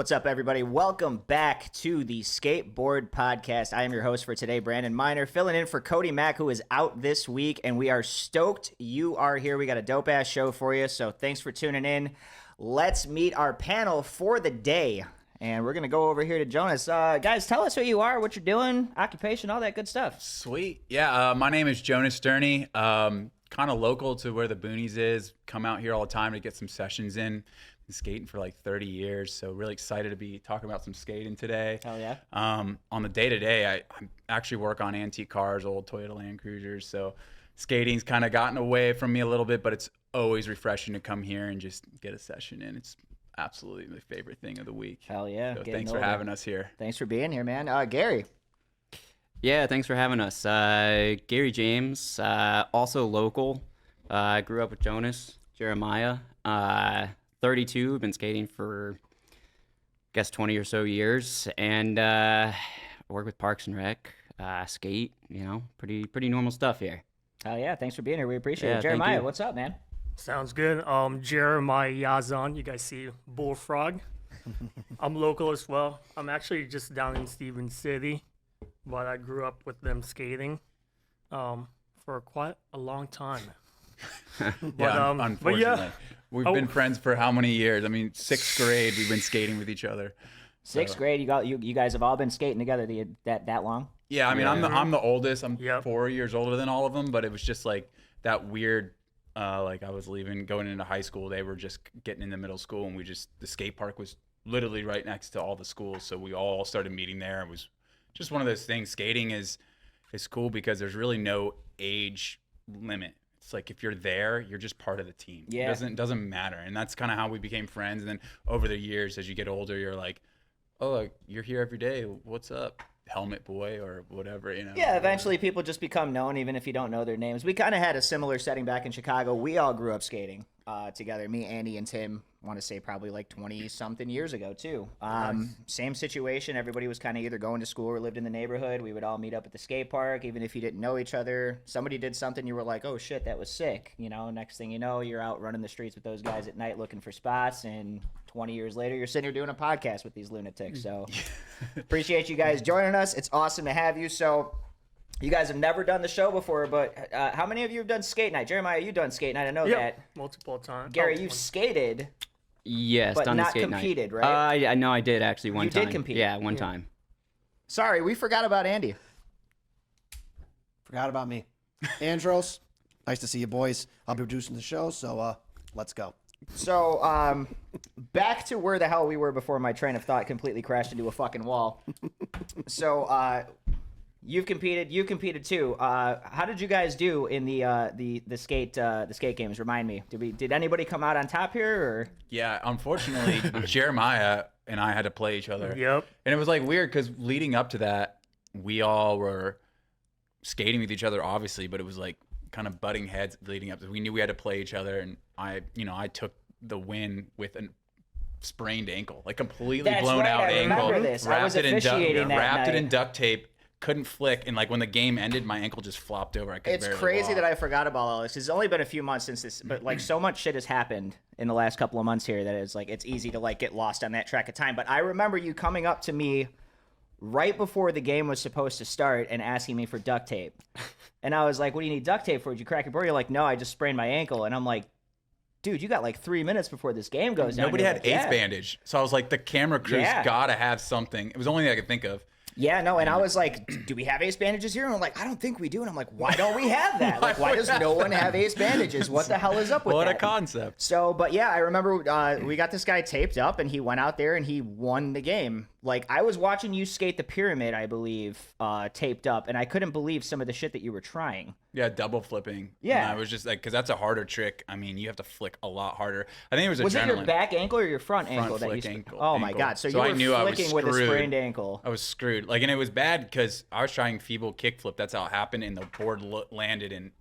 What's up, everybody? Welcome back to the Skateboard Podcast. I am your host for today, Brandon Miner, filling in for Cody Mack, who is out this week, and we are stoked you are here. We got a dope-ass show for you, so thanks for tuning in. Let's meet our panel for the day, and we're going to go over here to Jonas. Guys, tell us who you are, what you're doing, occupation, all that good stuff. Sweet. Yeah, my name is Jonas Durney. Kind of local to where the Boonies is. Come out here all the time to get some sessions in. Been skating for like 30 years, so really excited to be talking about some skating today. Hell yeah. On the day-to-day, I actually work on antique cars, old Toyota Land Cruisers, so skating's kind of gotten away from me a little bit, but it's always refreshing to come here and just get a session in. It's absolutely my favorite thing of the week. Hell yeah. So thanks for having us here. Thanks for being here, man. Gary. Yeah, thanks for having us. Gary James, also local. I grew up with Jonas, Jerimiah. 32, been skating for, I guess, 20 or so years. And work with Parks and Rec, skate, pretty normal stuff here. Hell yeah. Thanks for being here. We appreciate it. Yeah, Jeremiah, what's up, man? Sounds good. Jeremiah Yazan. You guys see Bullfrog. I'm local as well. I'm actually just down in Stevens City, but I grew up with them skating for quite a long time. Unfortunately. We've been friends for how many years? I mean, 6th grade, we've been skating with each other. Sixth grade, you guys have all been skating together that long? Yeah, I mean, I'm the oldest. I'm 4 years older than all of them, but it was just like that weird. Like I was going into high school. They were just getting into middle school, and the skate park was literally right next to all the schools, so we all started meeting there. It was just one of those things. Skating is cool because there's really no age limit. It's like if you're there, you're just part of the team. Yeah. It doesn't matter. And that's kind of how we became friends. And then over the years, as you get older, you're like, oh, you're here every day. What's up? Helmet boy or whatever, Yeah, eventually people just become known even if you don't know their names. We kind of had a similar setting back in Chicago. We all grew up skating together. Me, Andy, and Tim, I want to say probably like 20-something years ago too. Same situation. Everybody was kind of either going to school or lived in the neighborhood. We would all meet up at the skate park, even if you didn't know each other. Somebody did something, you were like, oh shit, that was sick. Next thing you know, you're out running the streets with those guys at night looking for spots, and 20 years later, you're sitting here doing a podcast with these lunatics. So appreciate you guys joining us. It's awesome to have you. So you guys have never done the show before, but how many of you have done skate night? Jeremiah, you've done skate night. I know that. Multiple times. Gary, you've skated. Yes, but done not the skate competed, night. right? I know I did actually one time. You did compete. Yeah, one time. Sorry, we forgot about Andy. Forgot about me. Andros, nice to see you boys. I'll be producing the show, so let's go. So, back to where the hell we were before my train of thought completely crashed into a fucking wall. So, you competed too. How did you guys do in the skate games? Remind me. Did anybody come out on top here, or? Yeah, unfortunately, Jeremiah and I had to play each other. Yep. And it was like weird because leading up to that, we all were skating with each other, obviously, but it was like kind of butting heads leading up. We knew we had to play each other, and I took the win with a sprained ankle, like completely blown out ankle. Wrapped it in duct tape. Couldn't flick, and like when the game ended, my ankle just flopped over. It's crazy that I forgot about all this. It's only been a few months since this, but like so much shit has happened in the last couple of months here that it's easy to like get lost on that track of time. But I remember you coming up to me right before the game was supposed to start and asking me for duct tape, and I was like, "What do you need duct tape for? Did you crack your board?" You're like, "No, I just sprained my ankle," and I'm like, dude, you got like 3 minutes before this game goes down. Nobody had ace bandage, so I was like, the camera crew's gotta have something. It was the only thing I could think of. Yeah, no, and I was like, do we have ace bandages here? And I'm like, I don't think we do. And I'm like, why don't we have that? Like, why does no one have ace bandages? What the hell is up with that? What a concept. So, but yeah, I remember we got this guy taped up, and he went out there and he won the game. Like, I was watching you skate the pyramid, I believe, taped up, and I couldn't believe some of the shit that you were trying. Yeah, double flipping. Yeah. And I was just like, because that's a harder trick. I mean, you have to flick a lot harder. I think it was adrenaline. Was it your back ankle or your front ankle? Oh my God. So you were flicking with a sprained ankle. I was screwed. Like, and it was bad because I was trying feeble kickflip. That's how it happened. And the board landed and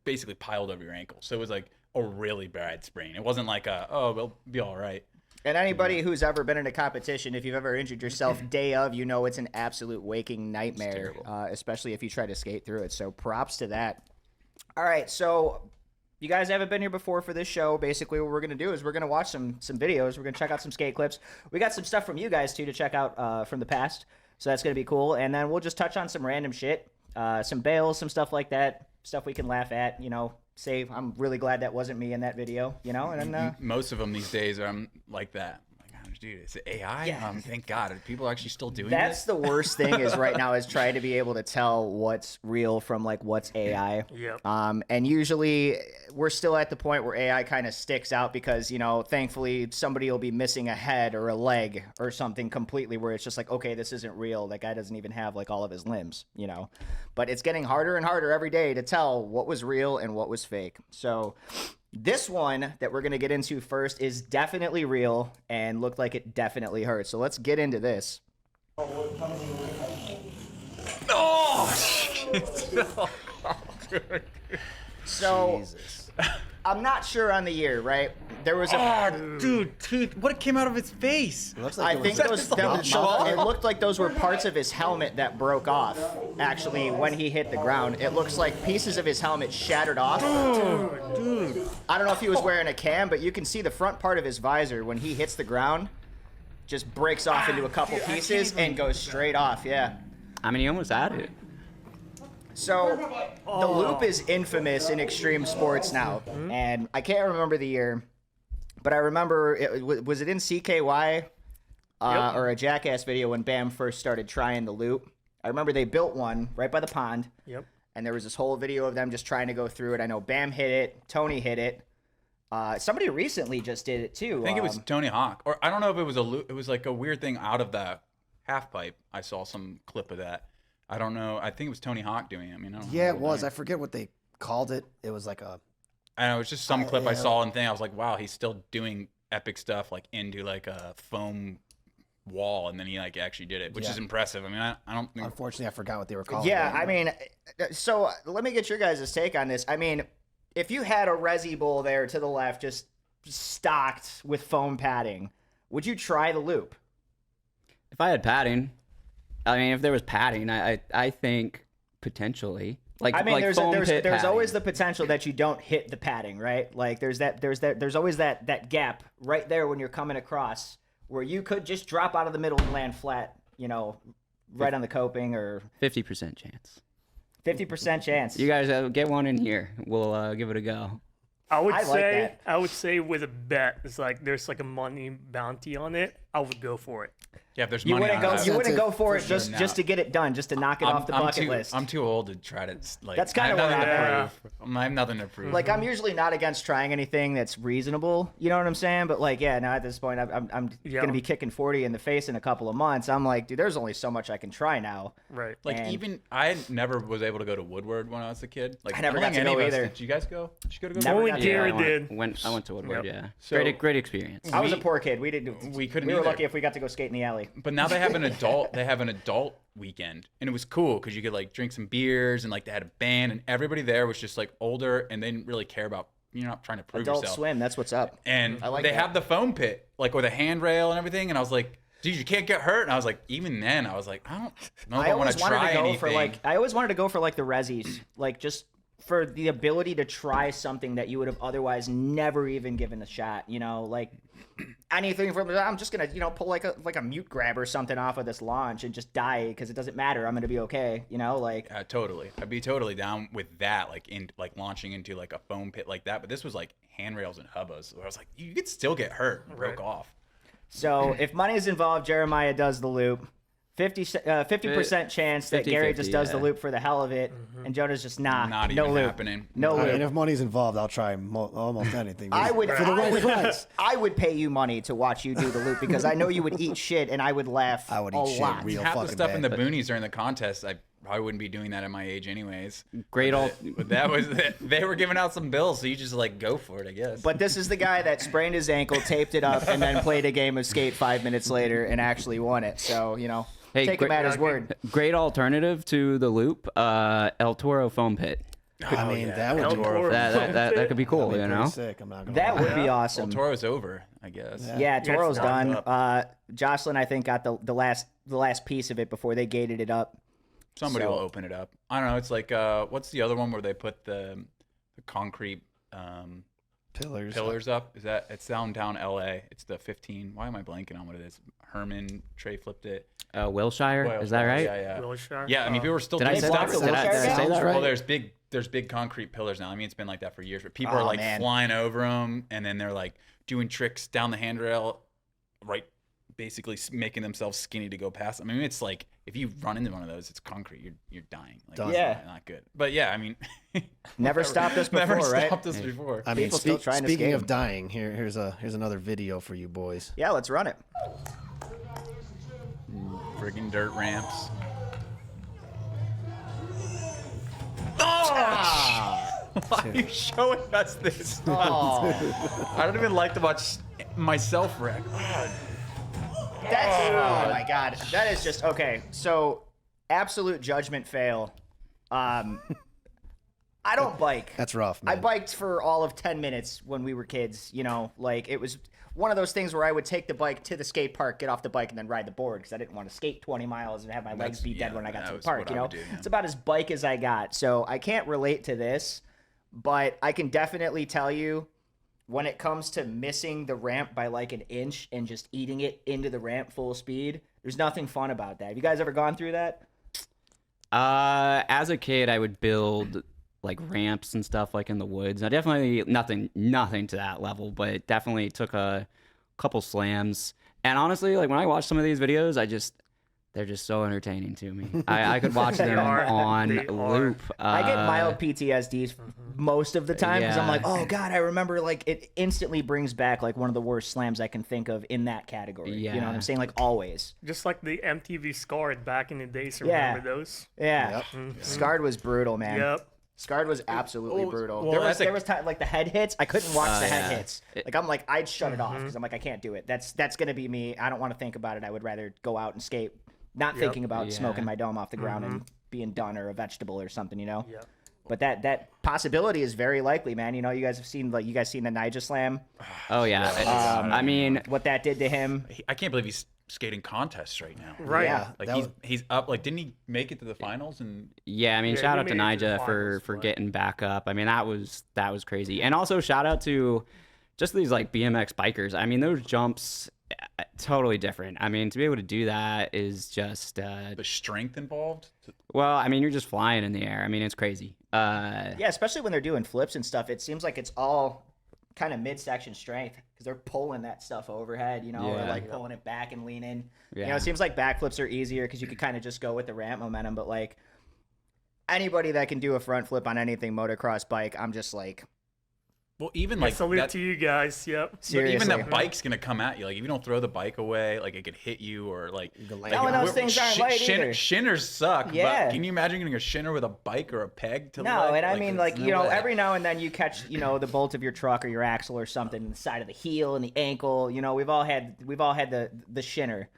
basically piled over your ankle. So it was like a really bad sprain. It wasn't like we'll be all right. And anybody who's ever been in a competition, if you've ever injured yourself day of, you know it's an absolute waking nightmare, especially if you try to skate through it. So props to that. All right, so you guys haven't been here before for this show, basically what we're going to do is we're going to watch some videos. We're going to check out some skate clips. We got some stuff from you guys, too, to check out from the past. So that's going to be cool. And then we'll just touch on some random shit, some bails, some stuff like that, stuff we can laugh at, you know, say, I'm really glad that wasn't me in that video, you know? And then, most of them these days are like that. Dude, is it AI? Yeah. Thank God. Are people actually still doing that's this? the worst thing is right now is trying to be able to tell what's real from like what's AI. Yep. And usually we're still at the point where AI kind of sticks out because, you know, thankfully somebody will be missing a head or a leg or something completely where it's just like, okay, this isn't real. That guy doesn't even have like all of his limbs, you know. But it's getting harder and harder every day to tell what was real and what was fake. So this one that we're going to get into first is definitely real and looked like it definitely hurt. So let's get into this. Oh, shit. So Jesus. I'm not sure on the year, right? There was a... Oh, dude, what came out of his face? It looks I like think it was it looked like those were parts of his helmet that broke off. Actually, when he hit the ground, it looks like pieces of his helmet shattered off. Dude. I don't know if he was wearing a cam, but you can see the front part of his visor when he hits the ground, just breaks off into a couple pieces and goes straight off. Yeah. I mean, he almost had it. So the loop is infamous in extreme sports now, and I can't remember the year, but I remember was it in CKY or a Jackass video when Bam first started trying the loop. I remember they built one right by the pond, and there was this whole video of them just trying to go through it. I know Bam hit it, Tony hit it. Somebody recently just did it too. I think it was Tony Hawk, or I don't know if it was a loop. It was like a weird thing out of the half pipe. I saw some clip of that. I don't know. I think it was Tony Hawk doing it. I mean, I don't know it was. I forget what they called it. It was like a... I know, it was just some clip I saw and thing. I was like, wow, he's still doing epic stuff like into like a foam wall, and then he like actually did it, which is impressive. I mean, I don't think... Unfortunately, I forgot what they were called. Yeah, I mean, so let me get your guys' take on this. I mean, if you had a Resi Bowl there to the left just stocked with foam padding, would you try the loop? If I had padding, I mean, if there was padding, I think potentially. Like, I mean, like there's padding. always the potential that you don't hit the padding, right? Like there's always that gap right there when you're coming across where you could just drop out of the middle and land flat, you know, right on the coping, or 50% chance. 50% chance. You guys get one in here. We'll give it a go. I would like say that. I would say with a bet, it's like there's like a money bounty on it. I would go for it. Yeah, if there's You money wouldn't on go. it, You wouldn't go for it sure. just to get it done, just to knock it off the bucket list. I'm too old to try to like. That's kinda I have where nothing I'm to at. prove. I have nothing to prove. Like, I'm usually not against trying anything that's reasonable. You know what I'm saying? But like, yeah, now at this point, I'm gonna be kicking 40 in the face in a couple of months. I'm like, dude, there's only so much I can try now. Right. Like and- even I never was able to go to Woodward when I was a kid. Like I never don't got think to any go of us either. did. you guys go? Did you go to Never Only got to Gary go. did. I went to Woodward. Yep. Yeah, So- great experience. I was a poor kid. We didn't. We couldn't We were either. lucky if we got to go skate in the alley. But now they have an adult. They have an adult weekend, and it was cool because you could like drink some beers, and like they had a band, and everybody there was just like older, and they didn't really care about, you're not trying to prove Adult yourself. Swim. That's what's up. And I like they that. have the foam pit like with a handrail and everything, and I was like, dude, you can't get hurt. And I was like, even then, I was like, I don't know if I want always to wanted try to go anything. for like. I always wanted to go for like the resis, like just for the ability to try something that you would have otherwise never even given a shot. You know, like anything from. I'm just gonna, you know, pull like a mute grab or something off of this launch and just die because it doesn't matter. I'm gonna be okay. You know, like. Totally. I'd be totally down with that, like launching into like a foam pit like that. But this was like handrails and hubbas where I was like, you could still get hurt and broke off. So if money is involved, Jeremiah does the loop. 50% chance that Gary 50-50, just does the yeah. loop for the hell of it, and Jonas just Not no even loop. happening. No I loop. mean, if money's involved, I'll try almost anything. I would, for the right price. I would pay you money to watch you do the loop because I know you would eat shit and I would laugh I would a eat shit lot. real Half the fucking stuff bad. in the boonies during the contest, I probably wouldn't be doing that at my age anyways. Great all. But that was they were giving out some bills, so you just like go for it, I guess. But this is the guy that sprained his ankle, taped it up, and then played a game of skate 5 minutes later and actually won it. So, you know, Hey, take him great- at his word. Great alternative to the loop. El Toro foam pit. I mean, that would be Toro. That could be cool. that'd be You pretty know. sick. I'm not gonna That lie. would be Well, awesome. Toro's over, I guess. Yeah, Toro's it's done. up. Jocelyn, I think, got the last piece of it before they gated it up. Somebody So- will open it up. I don't know. It's like what's the other one where they put the concrete pillars up. Is that it's downtown LA? It's the 15. Why am I blanking on what it is? Herman Trey flipped it. Wilshire, is that right? Yeah. Wilshire. Yeah, I mean, people are still Did I doing say stuff. that? Did I say that right? Well, there's big concrete pillars now. I mean, it's been like that for years, but people Oh, are like man. flying over them, and then they're like doing tricks down the handrail, right? Basically making themselves skinny to go past. I mean, it's like if you run into one of those, it's concrete. You're dying. Like, Done. it's Yeah. not good. But yeah, I mean, Never stopped us before, never right? stopped us before. I mean, People still trying to speaking skate of 'em. dying, here's another video for you boys. Yeah, let's run it. Friggin' dirt ramps. Why are you showing us this? Oh, I don't even like to watch myself wreck. that's oh my god, that is just okay. So, absolute judgment fail. I don't bike. That's rough, I man. biked for all of 10 minutes when we were kids. You know, like it was one of those things where I would take the bike to the skate park, get off the bike, and then ride the board because I didn't want to skate 20 miles and have my legs be dead when I got that to the was park. what You I know, would do, yeah. it's about as bike as I got. So I can't relate to this, but I can definitely tell you when it comes to missing the ramp by like an inch and just eating it into the ramp full speed, there's nothing fun about that. Have you guys ever gone through that? As a kid, I would build like ramps and stuff like in the woods. I definitely nothing to that level, but it definitely took a couple slams. And honestly, like when I watch some of these videos, they're just so entertaining to me. I could watch them on They are. loop. I get mild PTSD most of the time because I'm yeah. like, oh god, I remember like it instantly brings back like one of the worst slams I can think of in that category. You know what Yeah. I'm saying? Like always. Just like the MTV Scarred back in the day. So Yeah. remember those? Yeah. Yep. Scarred was brutal, man. Yep. Scarred was absolutely brutal. well, there was that's a- there was time like the head hits. I couldn't watch the head yeah. hits. Like I'm like I'd shut it off because I'm like I can't do it. That's gonna be me. I don't want to think about it. I would rather go out and skate, not thinking about Yeah. smoking my dome off the ground and being done or a vegetable or something. You know. Yep. But that possibility is very likely, man. You know, you guys seen the Nyjah Slam? Oh yeah. I mean, What that did to him? I can't believe he's skating contests right now. Right. Yeah. Like That he's up. Like didn't he make it to the finals? And yeah, I mean, Yeah, shout he out to made it to the Nyjah finals, for but- getting back up. I mean, that was crazy. And also shout out to just these like BMX bikers. I mean, those jumps totally different. I mean, to be able to do that is just the strength involved. well, I mean, you're just flying in the air. I mean, it's crazy. Yeah, especially when they're doing flips and stuff. It seems like it's all kind of midsection strength because they're pulling that stuff overhead, you know, or Yeah. like pulling it back and leaning. You know, Yeah. it seems like backflips are easier because you could kind of just go with the ramp momentum. But like anybody that can do a front flip on anything motocross bike, I'm just like, Well, even I like salute that, to you guys. Yep. but seriously. even that bike's gonna come at you. Like if you don't throw the bike away, like it could hit you or like. land Oh, and those we're- things aren't light either. Shinners suck. Yeah. But can you imagine getting a shinner with a bike or a peg to? No, leg? and I mean, like, there's you no know, way. every now and then you catch, you know, the bolt of your truck or your axle or something in the side of the heel and the ankle. You know, we've all had the shinner.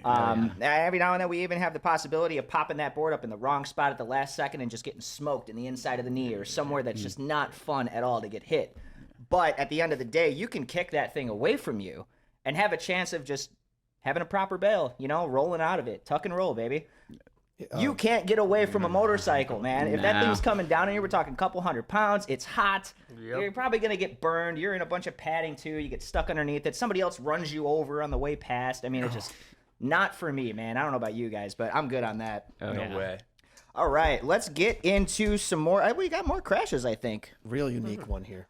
Every now and then we even have the possibility of popping that board up in the wrong spot at the last second and just getting smoked in the inside of the knee or somewhere that's just not fun at all to get hit. But at the end of the day, you can kick that thing away from you and have a chance of just having a proper bail, you know, rolling out of it. Tuck and roll, baby. You can't get away from a motorcycle, man. If that No. thing's coming down on you, we're talking a couple 100 pounds. It's hot. Yep. You're probably going to get burned. You're in a bunch of padding, too. You get stuck underneath it. Somebody else runs you over on the way past. I mean, it's just not for me, man. I don't know about you guys, but I'm good on that. Oh, No yeah. way. All right, let's get into some more. We got more crashes, I think. Real unique one here.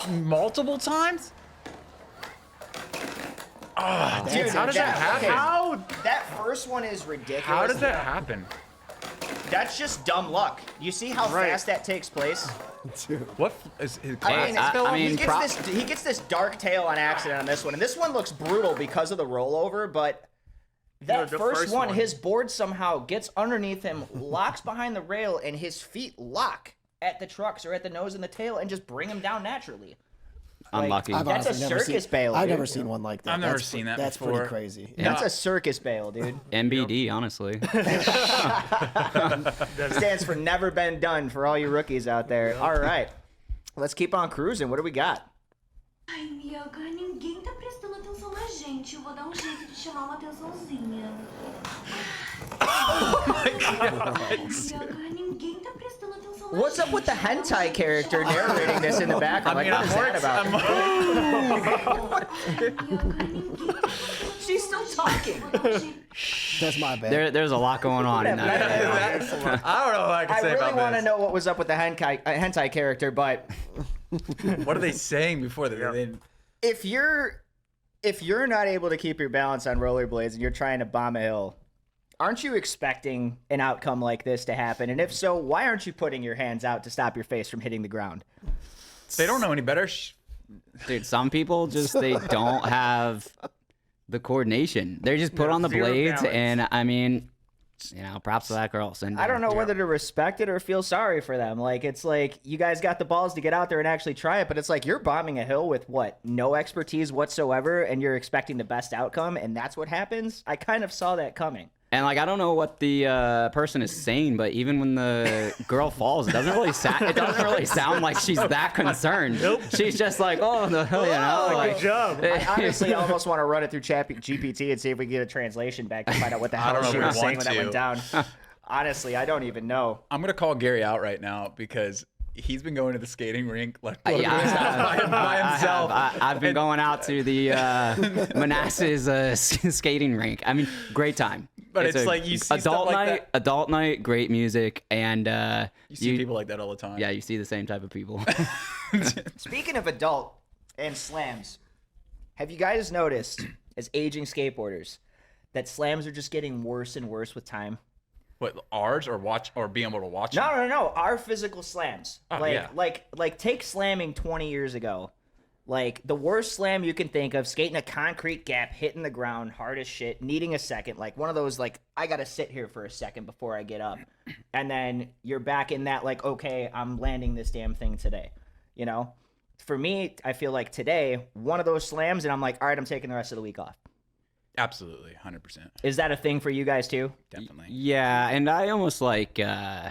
Multiple times? Dude, how does that happen? How? That first one is ridiculous. How does that happen? That's just dumb luck. You see how Right. fast that takes place? What is his I mean, I mean, he gets this dark tail on accident on this one, and this one looks brutal because of the rollover. But that the first first one, one. his board somehow gets underneath him, locks behind the rail, and his feet lock at the trucks or at the nose and the tail, and just bring him down naturally. Unlucky. I've That's a honestly never circus seen, bail, I've dude. never seen one like that. I've never That's seen that That's before. pretty crazy. That's a circus bail, dude. MBD, honestly. Stands for never been done for all you rookies out there. All right, let's keep on cruising. What do we got? Ai, Miaga, ninguém tá prestando atenção na gente. Eu vou dar jeito de chamar uma atençãozinha. Ninguém tá prestando atenção na What's up with the hentai character narrating this in the background? Like, what's that about? She's still talking. That's my bad. There's a lot going on in that. I don't know what I can I say really about want to this. know what was up with the hentai character, but What are they saying before they if you're not able to keep your balance on rollerblades and you're trying to bomb a hill, aren't you expecting an outcome like this to happen? And if so, why aren't you putting your hands out to stop your face from hitting the ground? they don't know any better? Dude, some people they don't have the coordination. They just put on the zero blades, balance. and I mean, props to that girl. I don't know whether to respect it or feel sorry for them. Like, it's like, you guys got the balls to get out there and actually try it, but it's like you're bombing a hill with what? No expertise whatsoever, and you're expecting the best outcome, and that's what happens? I kind of saw that coming. And like, I don't know what the person is saying, but even when the girl falls, it doesn't really sound like she's that concerned. Nope. She's just like, oh, Good job. I honestly almost want to run it through GPT and see if we can get a translation back to find out what the hell don't know she if we was saying want when that went to. down. Honestly, I don't even know. I'm gonna call Gary out right now because he's been going to the skating rink like by himself. I've been going out to the Manassas skating rink. I mean, great time. But it's a like you see adult stuff like night, that. adult night, great music, and You see people like that all the time. yeah, you see the same type of people. Speaking of adult and slams, have you guys noticed, as aging skateboarders, that slams are just getting worse and worse with time? What, ours or being able to watch No, them? no, no. Our physical slams. Oh, like, yeah. like take slamming 20 years ago. Like, the worst slam you can think of, skating a concrete gap, hitting the ground, hard as shit, needing a second. Like, one of those, like, I gotta sit here for a second before I get up. And then you're back in that, like, okay, I'm landing this damn thing today. You know? For me, I feel like today, one of those slams, and I'm like, all right, I'm taking the rest of the week off. Absolutely, 100%. Is that a thing for you guys, too? Definitely. Yeah, and I almost like I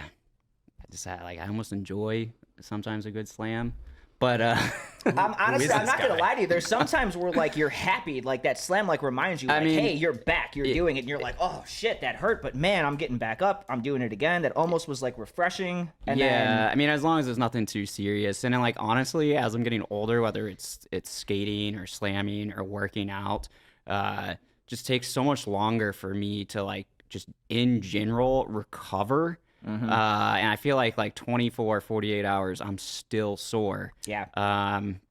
almost enjoy sometimes a good slam, but Honestly, is I'm this not gonna guy? lie to you. There's sometimes where like you're happy, like that slam like reminds you, I like, mean, hey, you're back, you're doing it, and you're like, oh shit, that hurt, but man, I'm getting back up, I'm doing it again. That almost was like refreshing. And yeah, I mean, as long as it's nothing too serious, and then like honestly, as I'm getting older, whether it's skating or slamming or working out, just takes so much longer for me to like just in general recover. And I feel like 24, 48 hours, I'm still sore. Yeah.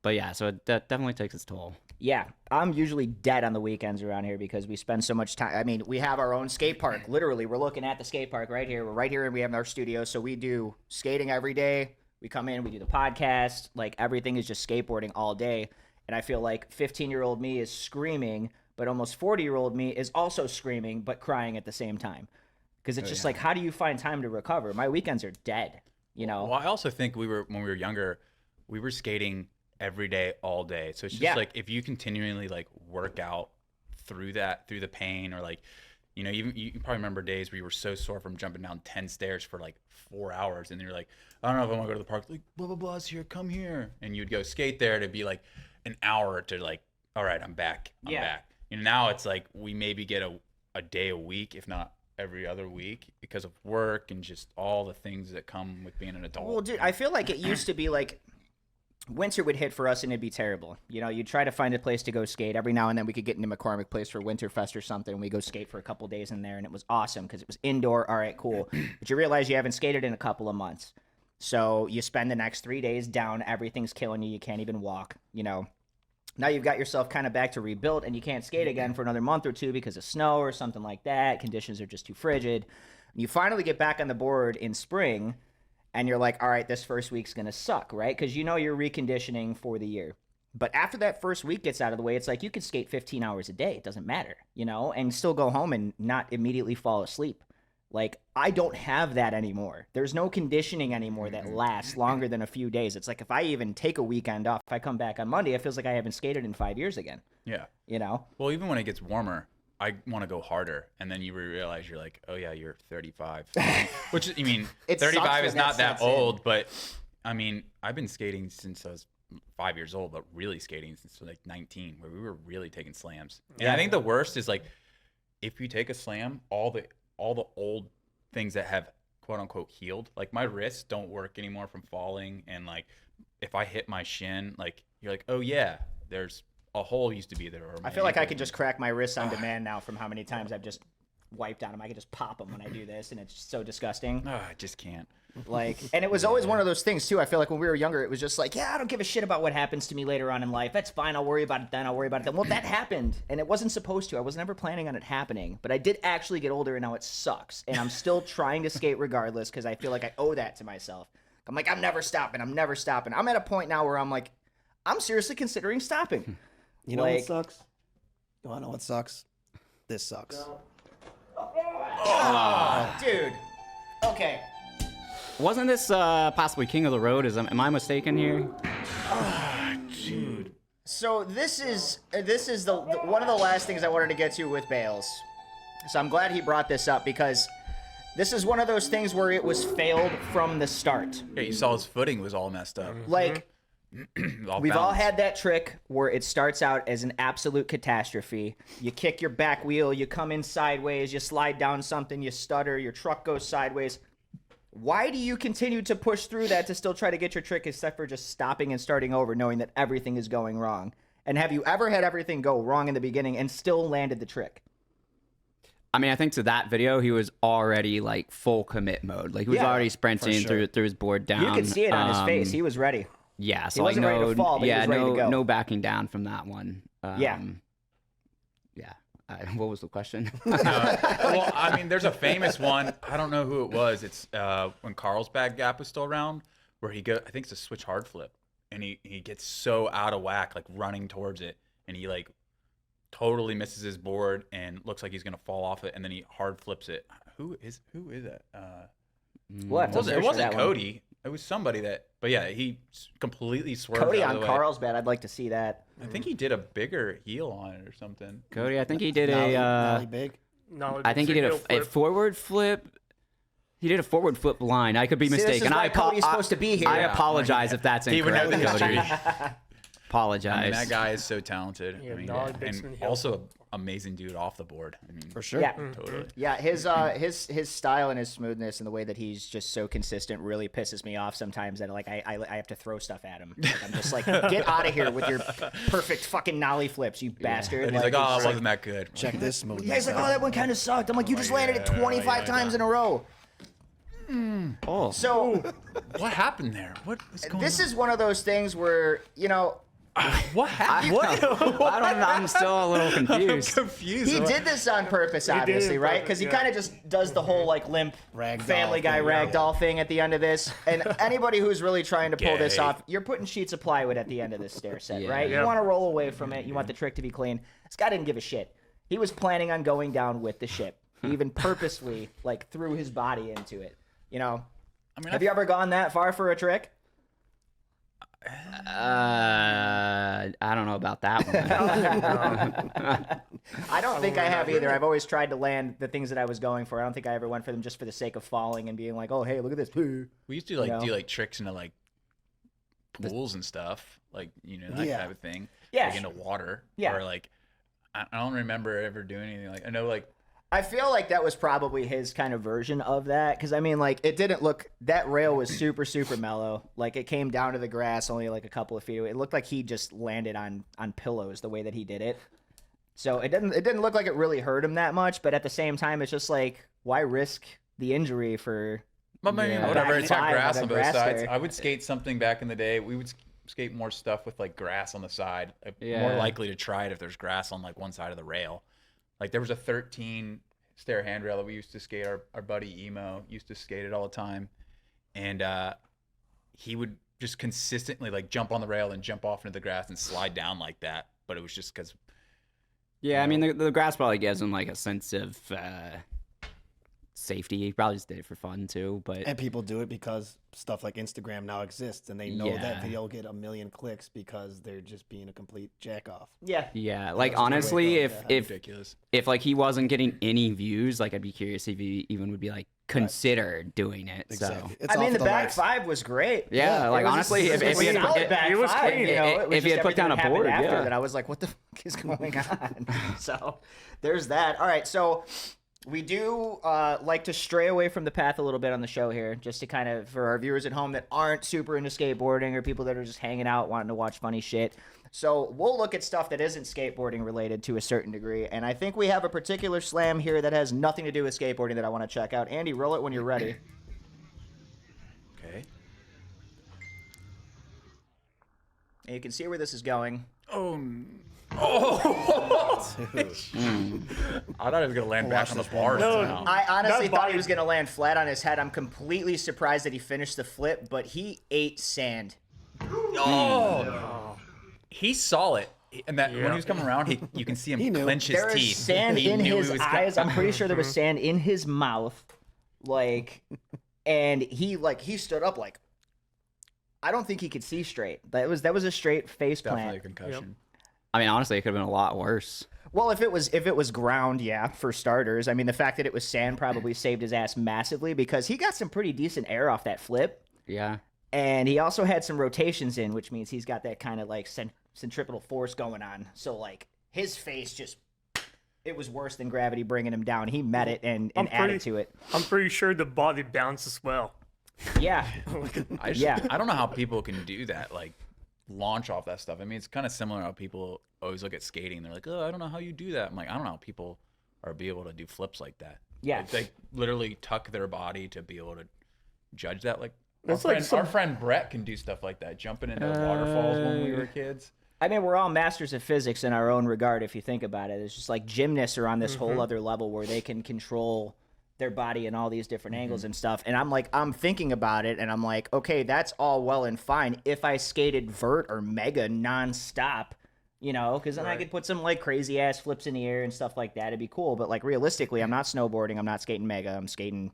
But yeah, so it definitely takes its toll. Yeah, I'm usually dead on the weekends around here because we spend so much time. I mean, we have our own skate park. Literally, we're looking at the skate park right here. We're right here, and we have our studio. So we do skating every day. We come in, we do the podcast. Like, everything is just skateboarding all day. And I feel like 15-year-old me is screaming, but almost 40-year-old me is also screaming, but crying at the same time. Because it's just like, how do you find time to recover? My weekends are dead, you know? Well, I also think when we were younger, we were skating every day, all day. So it's just like, if you continually like work out through the pain, or like, you know, even you probably remember days where you were so sore from jumping down 10 stairs for like 4 hours, and you're like, I don't know if I want to go to the park. Like, blah blah blah's here, come here, and you'd go skate there to be like an hour to like, all right, I'm back, I'm back. You know, now it's like we maybe get a day a week, if not every other week, because of work and just all the things that come with being an adult. Well, dude, I feel like it used to be like winter would hit for us and it'd be terrible. You know, you'd try to find a place to go skate. Every now and then we could get into McCormick Place for Winterfest or something. And we go skate for a couple days in there, and it was awesome because it was indoor. All right, cool. But you realize you haven't skated in a couple of months. So you spend the next 3 days down. Everything's killing you. You can't even walk, you know. Now you've got yourself kind of back to rebuilt, and you can't skate again for another month or two because of snow or something like that. Conditions are just too frigid. You finally get back on the board in spring, and you're like, all right, this first week's going to suck, right? Because you know you're reconditioning for the year. But after that first week gets out of the way, it's like you could skate 15 hours a day. It doesn't matter, you know, and still go home and not immediately fall asleep. Like, I don't have that anymore. There's no conditioning anymore that lasts longer than a few days. It's like if I even take a weekend off, if I come back on Monday, it feels like I haven't skated in 5 years again. Yeah. You know? Well, even when it gets warmer, I want to go harder, and then you realize you're like, oh yeah, you're 35. Which, I mean, It sucks 35 when is that not that sets in. old, but I mean, I've been skating since I was 5 years old, but really skating since like 19, where we were really taking slams. And I think the worst is like, if you take a slam, all the old things that have quote unquote healed. Like my wrists don't work anymore from falling, and like if I hit my shin, like you're like, oh yeah, there's a hole used to be there. Or I feel like I could just crack my wrists on demand now from how many times I've just wiped on them. I could just pop them when I do this, and it's so disgusting. I just can't. Like, and it was always one of those things too. I feel like when we were younger, it was just like, yeah, I don't give a shit about what happens to me later on in life. That's fine. I'll worry about it then. I'll worry about it then. Well, that happened, and it wasn't supposed to. I was never planning on it happening, but I did actually get older, and now it sucks. And I'm still trying to skate regardless because I feel like I owe that to myself. I'm like, I'm never stopping. I'm never stopping. I'm at a point now where I'm like, I'm seriously considering stopping. You know what sucks? You want to know what sucks? This sucks. Oh, dude. Okay. Wasn't this possibly King of the Road? Am I mistaken here? Dude. So this is the one of the last things I wanted to get to with Bales. So I'm glad he brought this up because this is one of those things where it was failed from the start. Yeah, you saw his footing was all messed up. Like we've all balanced. had that trick where it starts out as an absolute catastrophe. You kick your back wheel, you come in sideways, you slide down something, you stutter, your truck goes sideways. Why do you continue to push through that to still try to get your trick except for just stopping and starting over knowing that everything is going wrong? And have you ever had everything go wrong in the beginning and still landed the trick? I mean, I think to that video, he was already like full commit mode. Like he was already sprinting through his board down. You could see it on his face. He was ready. Yeah, so he wasn't ready to fall, but he was ready to go. No backing down from that one. Yeah. What was the question? Well, I mean, there's a famous one. I don't know who it was. It's when Carlsbad Gap was still around, where I think it's a switch hard flip, and he gets so out of whack, like running towards it, and he like totally misses his board and looks like he's gonna fall off it, and then he hard flips it. Who is that? What? It wasn't Cody. It was somebody that. But yeah, he completely swerved. Cody out on of the way. Carlsbad. I'd like to see that. I think he did a bigger heel on it or something. Cody, I think he did Nollie big. No, I think he did a forward flip. He did a forward flip line. I could be mistaken. This is why Cody's supposed to be here. I apologize if that's He would know incorrect, the Cody. history. Apologize. I mean, that guy is so talented. Yeah, I mean, Nollie and Dixon Hill. also an amazing dude off the board. I mean, For sure. Yeah. totally. Yeah, his style and his smoothness and the way that he's just so consistent really pisses me off sometimes that like I have to throw stuff at him. Like, I'm just like, get out of here with your perfect fucking nollie flips, you bastard. And he's like, oh, it's it wasn't that good. Check this smooth. Yeah, he's like, oh, that one kind of sucked. I'm like, you just landed it 25 times in a row. Oh. So What happened there? What is going this on? is one of those things where, you know, What happened? I don't know. I'm still a little I'm confused. confused. he did this on purpose, obviously, it right? purpose, Because he yeah. kind of just does the whole like limp Ragdoll Family Guy thing, ragdoll thing at the end of this. And anybody who's really trying to pull this Gay. off, you're putting sheets of plywood at the end of this stair set, Yeah. right? Yeah. You want to roll away from it. You want the trick to be clean. This guy didn't give a shit. He was planning on going down with the ship. He even purposely like threw his body into it. You know, I mean, have you ever gone that far for a trick? I don't know about that one. I don't think I have either. I've always tried to land the things that I was going for. I don't think I ever went for them just for the sake of falling and being like, oh, hey, look at this. we used to like know? do like tricks into like pools and stuff, like that Yeah. type of thing. Yeah. Like into water. Yeah. Or like I don't remember ever doing anything like I know like I feel like that was probably his kind of version of that. Because, I mean, like, it didn't look... That rail was super, super mellow. Like, it came down to the grass only, like, a couple of feet away. It looked like he just landed on pillows the way that he did it. So, it didn't look like it really hurt him that much. But at the same time, it's just like, why risk the injury for... I mean, Yeah. whatever. Back It's got five grass on on a both grass sides. there. I would skate something back in the day. We would skate more stuff with like grass on the side. Yeah. More likely to try it if there's grass on like one side of the rail. Like there was a 13 stair handrail that we used to skate. Our buddy Emo used to skate it all the time, and he would just consistently like jump on the rail and jump off into the grass and slide down like that. But it was just because. Yeah, I mean, the grass probably gives him like a sense of safety. He probably just did it for fun too. But And people do it because stuff like Instagram now exists, and they know Yeah. that video will get 1 million clicks because they're just being a complete jack off. Yeah. yeah, like That's the way honestly, it goes, yeah. if Ridiculous. if like he wasn't getting any views, like I'd be curious if he even would be like consider doing it. Exactly. So It's I mean, off the back lights. five was great. yeah, like It was honestly, just- if he had solid back It was five, clean. you know, it was If he just had put down everything a that happened board, after yeah. that I was like, what the fuck is going on? So there's that. All right, so We do like to stray away from the path a little bit on the show here, just to kind of, for our viewers at home that aren't super into skateboarding or people that are just hanging out wanting to watch funny shit. So we'll look at stuff that isn't skateboarding related to a certain degree. And I think we have a particular slam here that has nothing to do with skateboarding that I want to check out. Andy, roll it when you're ready. Okay. And you can see where this is going. Oh. I thought he was gonna land back on the bar. No. I honestly That thought body- he was going to land flat on his head. I'm completely surprised that he finished the flip, but he ate sand. Oh. He saw it, and that when Yeah. he was coming around, you can see him He knew. clench his There is teeth. sand He in knew his he was eyes. I'm pretty sure there was sand in his mouth. Like, and he stood up like, I don't think he could see straight. That was a straight face Definitely a plant. concussion. I mean, honestly, it could have been a lot worse. Well, if it was ground, yeah, for starters. I mean, the fact that it was sand probably saved his ass massively because he got some pretty decent air off that flip. Yeah. And he also had some rotations in, which means he's got that kind of like centripetal force going on. So like his face just, it was worse than gravity bringing him down. He met it and added to it. I'm pretty sure the body bounced as well. Yeah. I don't know how people can do that, like launch off that stuff. I mean, it's kind of similar how people always look at skating. They're like, oh, I don't know how you do that. I'm like, I don't know how people are be able to do flips like that. Yeah. Like, they literally tuck their body to be able to judge that. Like, It's our, like friend, our friend Brett can do stuff like that, jumping into waterfalls when we were kids. I mean, we're all masters of physics in our own regard, if you think about it. It's just like gymnasts are on this whole other level where they can control their body in all these different angles and stuff. And I'm thinking about it, and I'm like, okay, that's all well and fine if I skated vert or mega nonstop, you know, because then I could put some like crazy ass flips in the air and stuff like that. It'd be cool. But like realistically, I'm not snowboarding. I'm not skating mega. I'm skating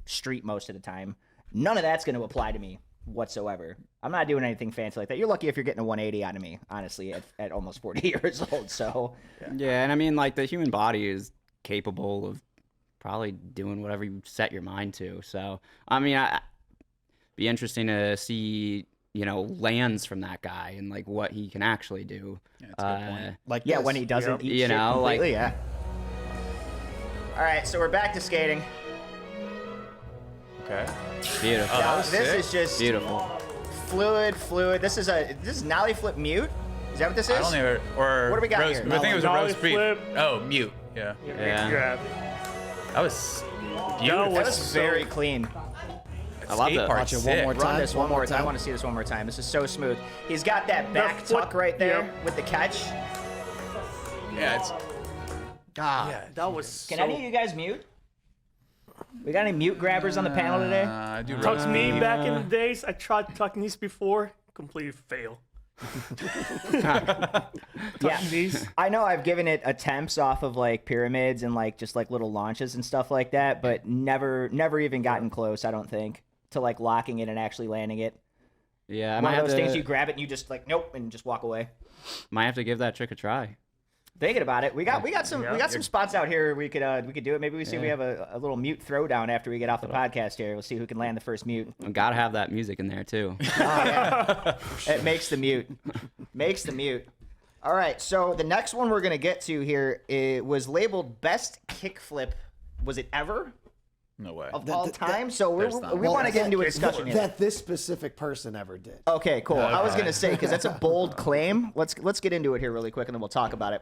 street most of the time. None of that's going to apply to me whatsoever. I'm not doing anything fancy like that. You're lucky if you're getting a 180 out of me, honestly, at almost 40 years old. So Yeah, and I mean, like, the human body is capable of probably doing whatever you set your mind to. So, I mean, be interesting to see, you know, lands from that guy and, like, what he can actually do. Yeah, that's a good point. Like yeah, this. when he doesn't eat You shit know, like- completely, yeah. All right, so we're back to skating. Okay. Beautiful. that Now, was this sick. is just Beautiful. fluid. This is nollie flip mute. Is that what this is? I don't even, or What do we got roast, here? I think it was a Nollie roast beef. flip. Oh, mute. Yeah. Yeah. Grab. That was That beautiful. That was was so- very clean. I love Skate that. park's Watch it one sick. more Run time. this one more time. I time. want to see this one more time. This is so smooth. He's got that back foot- tuck right there yep. with the catch. Yeah, it's God. That was Can so... any of you guys mute? We got any mute grabbers on the panel today? I do Tucks roast me beef. back in the days. I tried tucking these before. Complete fail. Yeah. Tucking these. I know I've given it attempts off of like pyramids and like just like little launches and stuff like that, but never even gotten close, I don't think, to like locking it and actually landing it. Yeah, I One might of have, those things you to, grab it and you just like nope and just walk away. might have to give that trick a try. Thinking about it, we got some Yeah. spots out here we could do it. Maybe we see if we have a little mute throwdown after we get off the podcast here. We'll see who can land the first mute. Gotta have that music in there, too. It makes the mute. Makes the mute. All right, so the next one we're gonna get to here it was labeled best kickflip. Was it ever No way. of all time? So there's not. we want to Well, get into a discussion here. that this specific person ever did. Okay, cool. I was Okay. gonna say because that's a bold claim. Let's get into it here really quick and then we'll talk about it.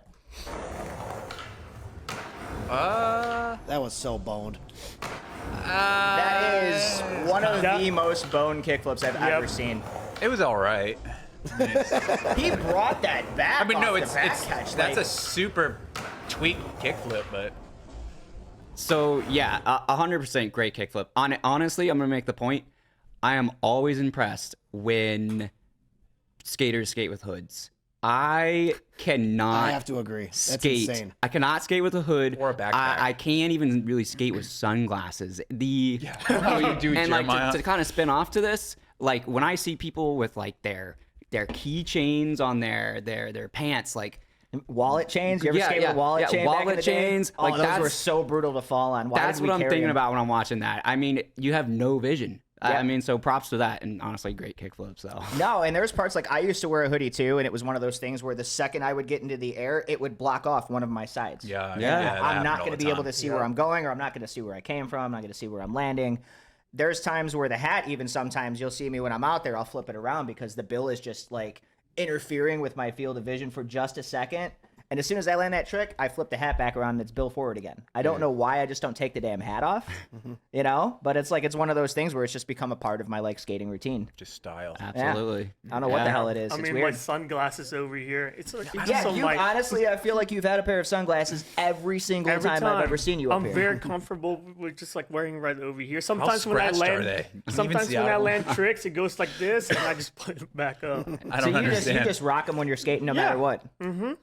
That was so boned. That is one of the most bone kickflips I've ever seen. It was all right. He brought that back. I mean, no, off the it's back catch. that's like, a super tweaked kickflip, but So, yeah, 100% great kickflip. Honestly, I'm going to make the point. I am always impressed when skaters skate with hoods. I cannot I have to agree. That's skate. insane. I cannot skate with a hood. Or a backpack. I can't even really skate with sunglasses. I don't know what you do, And like Jeremiah. to kind of spin off to this, like when I see people with like their keychains on their pants, like wallet chains. You ever skate with wallet chain? back in wallet the day? chains. Oh, Like those were that's so brutal to fall on. Why that's did we what I'm carry thinking them? about when I'm watching that. I mean, you have no vision. I mean, so props to that, and honestly, great kickflips, though. No, and there's parts like I used to wear a hoodie too, and it was one of those things where the second I would get into the air, it would block off one of my sides. Yeah. that I'm not going to be able to see where I'm going, or I'm not going to see where I came from. I'm not going to see where I'm landing. There's times where the hat, even sometimes you'll see me when I'm out there, I'll flip it around because the bill is just like interfering with my field of vision for just a second. And as soon as I land that trick, I flip the hat back around and it's bill forward again. I don't know why, I just don't take the damn hat off, you know? But it's like, it's one of those things where it's just become a part of my like skating routine. Just style. Absolutely. I don't know what the hell it is. I It's mean, weird. my sunglasses over here. It's like Yeah, so you my, honestly, I feel like you've had a pair of sunglasses every single time I've ever seen you up I'm here. very comfortable with just like wearing right over here. How Sometimes when I scratched are land, they? Can you even sometimes see when out I of them? land tricks, it goes like this, and I just put it back up. I So don't you understand. just rock them when you're skating no matter what. Mm-hmm.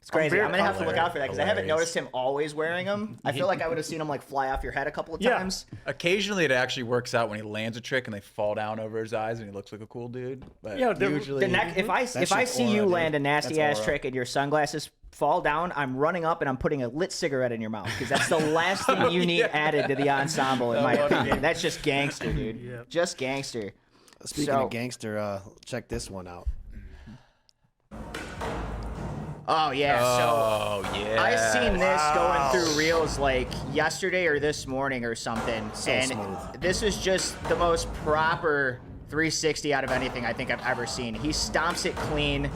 It's crazy. very I'm going to have to look out for that because I haven't Hilarious. noticed him always wearing them. I feel like I would have seen him like fly off your head a couple of Yeah. times. Occasionally, it actually works out when he lands a trick and they fall down over his eyes and he looks like a cool dude. But Yeah, they're- usually, If I shit's see aura, you dude. land a nasty That's ass aura. trick and your sunglasses fall down, I'm running up and I'm putting a lit cigarette in your mouth because that's the last thing you need added to the ensemble, in my opinion. That's just gangster, dude. Yeah. Just gangster. Speaking So- of gangster, check this one out. Oh yeah. oh yeah, I seen this going through reels like yesterday or this morning or something, and smooth. this is just the most proper 360 out of anything I think I've ever seen. He stomps it clean.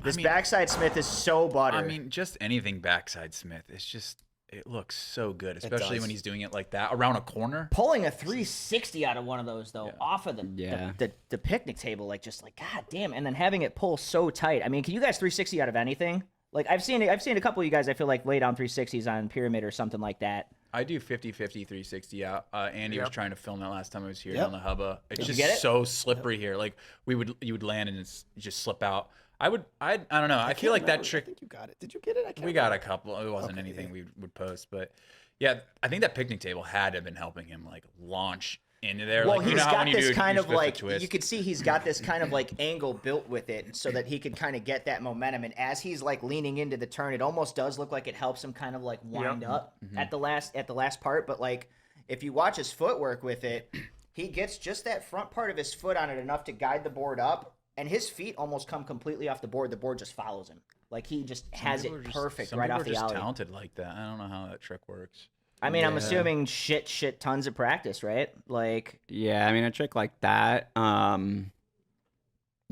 This backside Smith is so butter. I mean, just anything backside Smith. It's just it looks so good, especially does. when he's doing it like that around a corner. pulling a 360 out of one of those though, off of Yeah. the picnic table, like just like god damn, and then having it pull so tight. I mean, can you guys 360 out of anything? Like I've seen a couple of you guys I feel like lay down 360s on pyramid or something like that. I do 50-50 360 out. Andy was trying to film that last time I was here Yep. on the hubba. It's you just get it? so slippery here. Like you would land and it's just slip out. I don't know. I feel like that trick. I think you got it. Did you get it? I can't We got a remember. couple. It wasn't Okay, anything yeah. we would post, but yeah, I think that picnic table had to have been helping him like launch into there. Well, like, you he's know how got when you this do it, kind you're of supposed to like twist. you could see he's got this kind of like angle built with it so that he could kind of get that momentum. And as he's like leaning into the turn, it almost does look like it helps him kind of like wind up at the last part. But like if you watch his footwork with it, he gets just that front part of his foot on it enough to guide the board up, and his feet almost come completely off the board. The board just follows him. Like he just has it People are just- perfect some right people off are the just alley. talented like that. I don't know how that trick works. I mean, I'm assuming shit tons of practice, right? Like Yeah, I mean, a trick like that.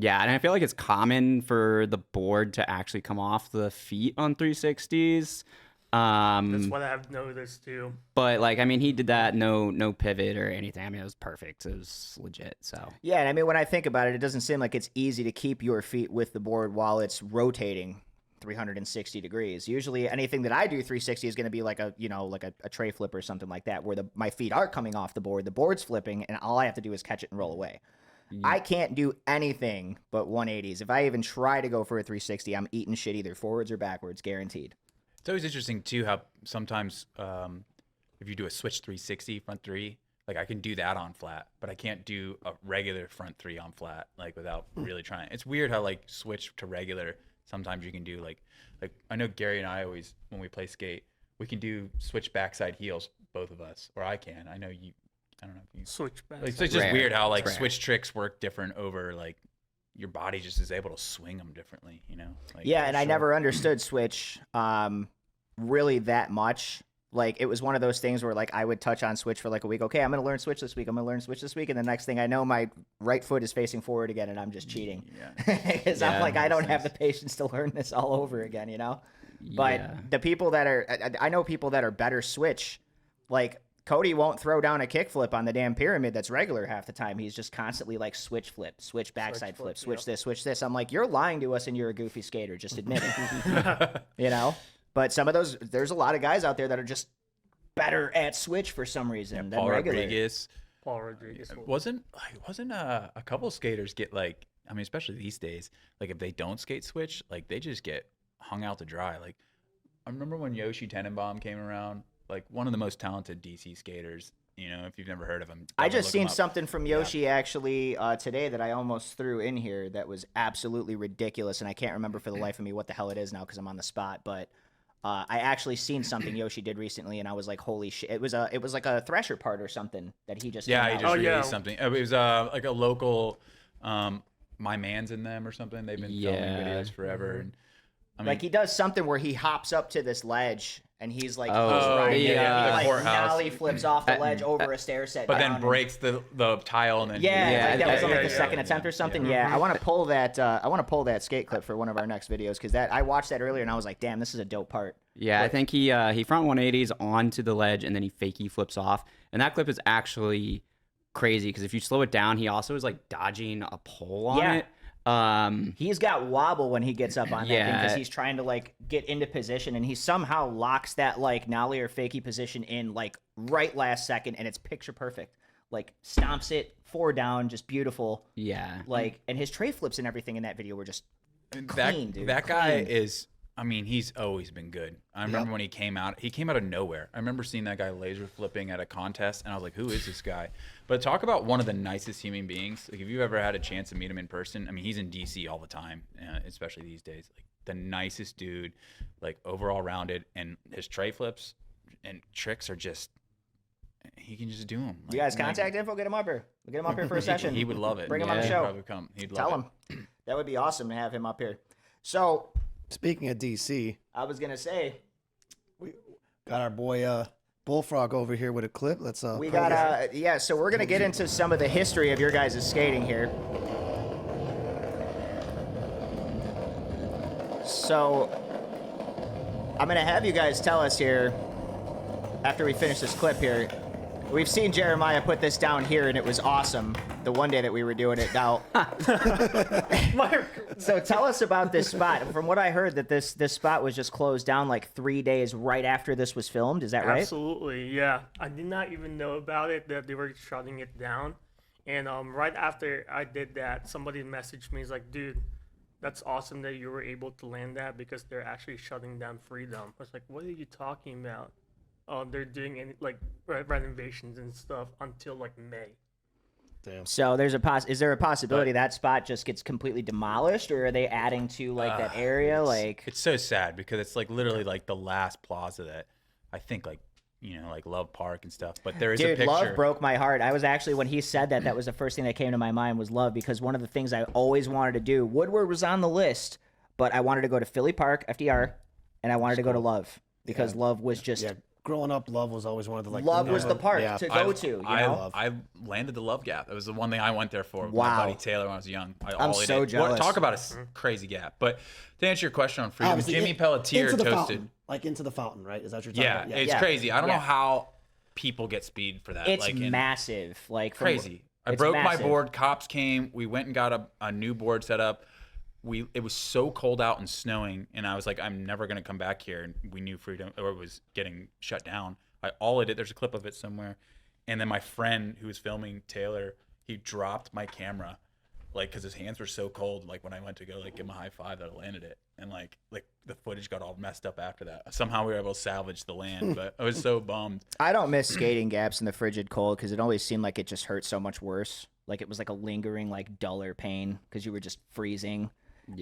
Yeah, and I feel like it's common for the board to actually come off the feet on 360s. That's what I've noticed too. But like, I mean, he did that no pivot or anything. I mean, it was perfect. It was legit. So yeah, and I mean, when I think about it, it doesn't seem like it's easy to keep your feet with the board while it's rotating 360 degrees. Usually anything that I do 360 is going to be like a, you know, like a tray flip or something like that, where my feet are coming off the board, the board's flipping, and all I have to do is catch it and roll away. I can't do anything but 180s. If I even try to go for a 360, I'm eating shit either forwards or backwards, guaranteed. It's always interesting too how sometimes if you do a switch 360 front three, like I can do that on flat, but I can't do a regular front three on flat, like without really trying. It's weird how like switch to regular. Sometimes you can do like I know Gary and I always when we play skate, we can do switch backside heels, both of us, or I can. I know you. I don't know if you. Switch back. Like, it's just Rare. weird how like It's rare. switch tricks work different over like your body just is able to swing them differently, you know? Like, Yeah, and I never understood Switch really that much. Like, it was one of those things where, like, I would touch on Switch for, like, a week. Okay, I'm going to learn Switch this week. I'm going to learn Switch this week. And the next thing I know, my right foot is facing forward again, and I'm just cheating. Because I'm Yeah, like, I makes don't have the sense. patience to learn this all over again, you know? But Yeah. the people that are – I know people that are better Switch. Like, Cody won't throw down a kickflip on the damn pyramid that's regular half the time. He's just constantly, like, switch flip, switch backside flip, switch this, switch this. I'm like, you're lying to us and you're a goofy skater. Just admit it. You know? But some of those – there's a lot of guys out there that are just – better at switch for some reason than Paul regular. Rodriguez Paul Rodriguez. wasn't a couple skaters get like, I mean, especially these days, like if they don't skate switch, like they just get hung out to dry. Like I remember when Yoshi Tenenbaum came around, like one of the most talented DC skaters. You know, if you've never heard of him, I definitely just look him seen up. something from Yoshi actually today that I almost threw in here that was absolutely ridiculous, and I can't remember for the life of me what the hell it is now because I'm on the spot. But I actually seen something Yoshi did recently, and I was like, "Holy shit!" It was like a Thresher part or something that he just Yeah, came he out just with. released something. It was like a local, My Man's in Them or something. They've been filming videos forever. And I mean, like he does something where he hops up to this ledge and he's like, Oh, he's riding it, yeah, and he the like courthouse. nollie flips off the ledge over a stair set, but down then and- breaks the tile and then Yeah, like that was on like the yeah, second attempt or something. Yeah, I want to pull that. I want to pull that skate clip for one of our next videos because that I watched that earlier and I was like, damn, this is a dope part. Yeah, I think he front 180s onto the ledge and then he fakey flips off. And that clip is actually crazy because if you slow it down, he also is like dodging a pole on Yeah. it. He's got wobble when he gets up on that thing Yeah. because he's trying to like get into position and he somehow locks that like nollie or fakey position in like right last second and it's picture perfect. Like stomps it 4 down, just beautiful. Yeah. Like and his tray flips and everything in that video were just And clean, dude. that guy Clean. is. I mean, he's always been good. I remember when he came out. He came out of nowhere. I remember seeing that guy laser flipping at a contest, and I was like, "Who is this guy?" But talk about one of the nicest human beings. Like, if you've ever had a chance to meet him in person, I mean, he's in DC all the time, especially these days. Like, the nicest dude, like overall rounded, and his tray flips and tricks are just. He can just do them. You guys contact info, get him up here. We'll get him up here for a session. He would love it. Bring him on the Yeah. show. Probably come. He'd Tell love him. That would be awesome to have him up here. So Speaking of DC, I was gonna say got our boy Bullfrog over here with a clip. Let's we play got this. so we're gonna get into some of the history of your guys' skating here. So I'm gonna have you guys tell us here after we finish this clip here. We've seen Jeremiah put this down here and it was awesome the one day that we were doing it. Now so tell us about this spot. From what I heard that this spot was just closed down like 3 days right after this was filmed. Is that right? Absolutely, yeah. I did not even know about it, that they were shutting it down. And right after I did that, somebody messaged me. He's like, dude, that's awesome that you were able to land that because they're actually shutting down Freedom. I was like, what are you talking about? They're doing any like renovations and stuff until like May. Damn. So there's is there a possibility that spot just gets completely demolished, or are they adding to like that area? Like It's so sad because it's like literally like the last plaza that I think like like Love Park and stuff. But there is a dude, picture. Love broke my heart. I was actually when he said that was the first thing that came to my mind was Love because one of the things I always wanted to do. Woodward was on the list, but I wanted to go to Philly Park, FDR, and I wanted to go to Love because Love was just. Yeah, growing up, Love was always one of the like. Love was the park yeah. to go to. You know? I landed the Love Gap. That was the one thing I went there for. With Wow. my buddy Taylor when I was young. I'm so jealous. Talk about a crazy gap. But to answer your question on Freedom, Obviously, Jimmy Pelletier into the toasted. fountain, like into the fountain, right? Is that what you're talking Yeah, about? it's Yeah. crazy. I don't Yeah. know how people get speed for that. It's like in- massive. Like from- crazy. I it's broke massive. my board. Cops came. We went and got a new board set up. It was so cold out and snowing, and I was like, I'm never gonna come back here. And we knew Freedom or it was getting shut down. All I did, there's a clip of it somewhere, and then my friend who was filming, Taylor, he dropped my camera, like because his hands were so cold. Like when I went to go like give him a high five, that I landed it, and like the footage got all messed up after that. Somehow we were able to salvage the land, but I was so bummed. I don't miss skating gaps in the frigid cold because it always seemed like it just hurt so much worse. Like it was like a lingering, like duller pain because you were just freezing.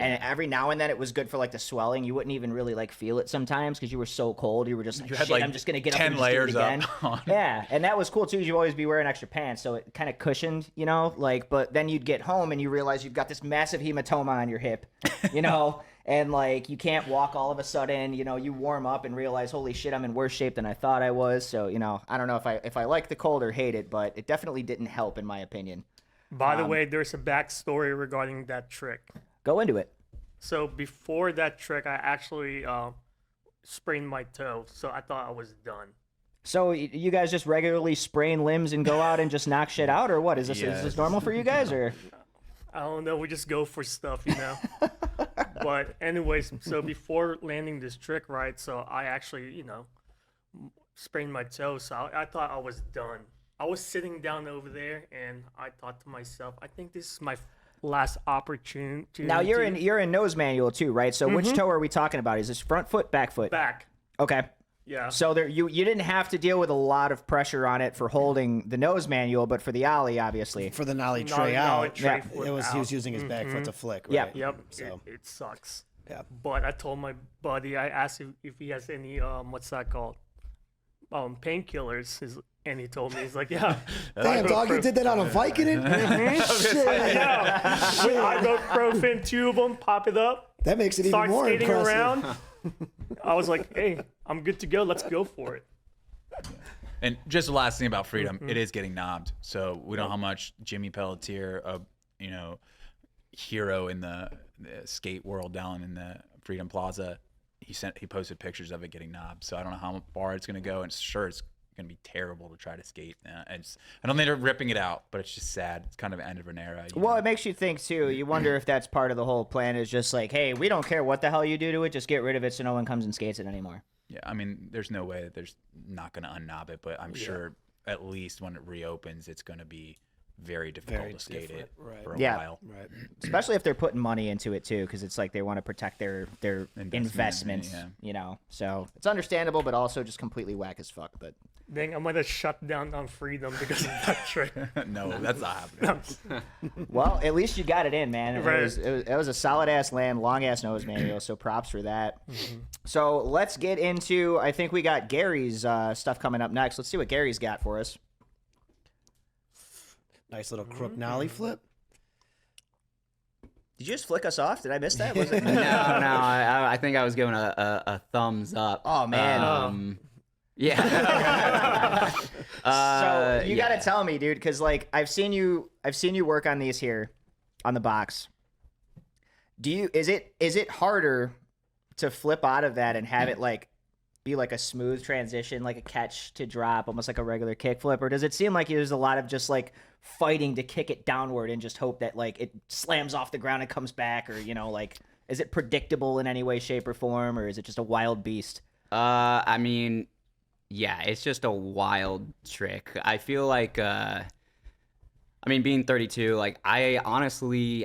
And every now and then it was good for like the swelling. You wouldn't even really like feel it sometimes because you were so cold. You were just like, You had, shit, like, I'm just gonna get up 10 and just do it layers again. up on. Yeah, and that was cool too. You always be wearing extra pants, so it kind of cushioned, like. But then you'd get home and you realize you've got this massive hematoma on your hip, and like you can't walk all of a sudden. You warm up and realize, holy shit, I'm in worse shape than I thought I was. So I don't know if I like the cold or hate it, but it definitely didn't help in my opinion. By the way, there's a backstory regarding that trick. Go into it. So before that trick, I actually sprained my toe, so I thought I was done. So you guys just regularly sprain limbs and go out and just knock shit out, or what? Is this normal for you guys, or? I don't know. We just go for stuff, But anyways, so before landing this trick, right? So I actually, sprained my toe. So I thought I was done. I was sitting down over there, and I thought to myself, I think this is my last opportunity. Now you're in nose manual too, right? So which toe are we talking about? Is this front foot, back foot? back. Okay. Yeah. So there, you didn't have to deal with a lot of pressure on it for holding the nose manual, but for the ollie, obviously. For the nollie Nollie tray out, tray Yeah. flip he was out. using his back foot to flick. Yeah. Right? Yep. So It sucks. Yeah. But I told my buddy, I asked if he has any what's that called? Painkillers. And he told me, he's like, yeah. Damn, dog, you did that on a Vicodin? Shit. Yeah. Ibuprofen, 2 of them, pop it up. That makes it even Start more skating impressive. around. I was like, hey, I'm good to go. Let's go for it. And just the last thing about freedom, it is getting knobbed. So we know how much Jimmy Pelletier, a hero in the skate world down in the Freedom Plaza, he posted pictures of it getting knobbed. So I don't know how far it's gonna go, and sure it's gonna be terrible to try to skate. I don't think they're ripping it out, but it's just sad. It's kind of end of an era. Well, it makes you think too. You wonder if that's part of the whole plan is just like, hey, we don't care what the hell you do to it, just get rid of it so no one comes and skates it anymore. Yeah, I mean, there's no way that there's not going to unknob it, but I'm sure at least when it reopens, it's going to be very difficult to skate it for a while. Right. Especially if they're putting money into it too, because it's like they want to protect their investments, So it's understandable, but also just completely whack as fuck. But Dang, I might have shut down on Freedom because of that trick. No, that's not happening. well, at least you got it in, man. Right. It was a solid ass land, long ass nose manual. So props for that. So let's get into. I think we got Gary's stuff coming up next. Let's see what Gary's got for us. Nice little crook nollie flip. Did you just flick us off? Did I miss that? Was it? No, I think I was giving a thumbs up. Oh man. Yeah. So you gotta tell me, dude, because like I've seen you work on these here on the box. Is it harder to flip out of that and have it like be like a smooth transition, like a catch to drop, almost like a regular kick flip, or does it seem like there's a lot of just like fighting to kick it downward and just hope that like it slams off the ground and comes back, or like is it predictable in any way, shape, or form, or is it just a wild beast? I mean, yeah, it's just a wild trick. I feel like, being 32, like I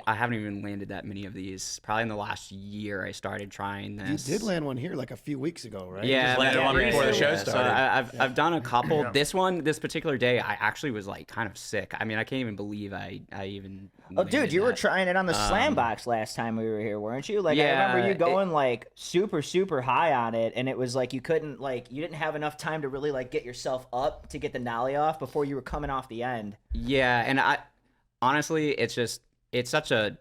haven't even landed that many of these. Probably in the last year, I started trying this. You did land one here like a few weeks ago, right? Yeah, landed one before the show So started. I've done a couple. This particular day, I actually was like kind of sick. I mean, I can't even believe I even. Oh, dude, landed you were that. trying it on the slam box last time we were here, weren't you? Like, I Yeah, remember you going like super, super high on it, and it was like you didn't have enough time to really like get yourself up to get the nollie off before you were coming off the end. Yeah, and honestly, it's such a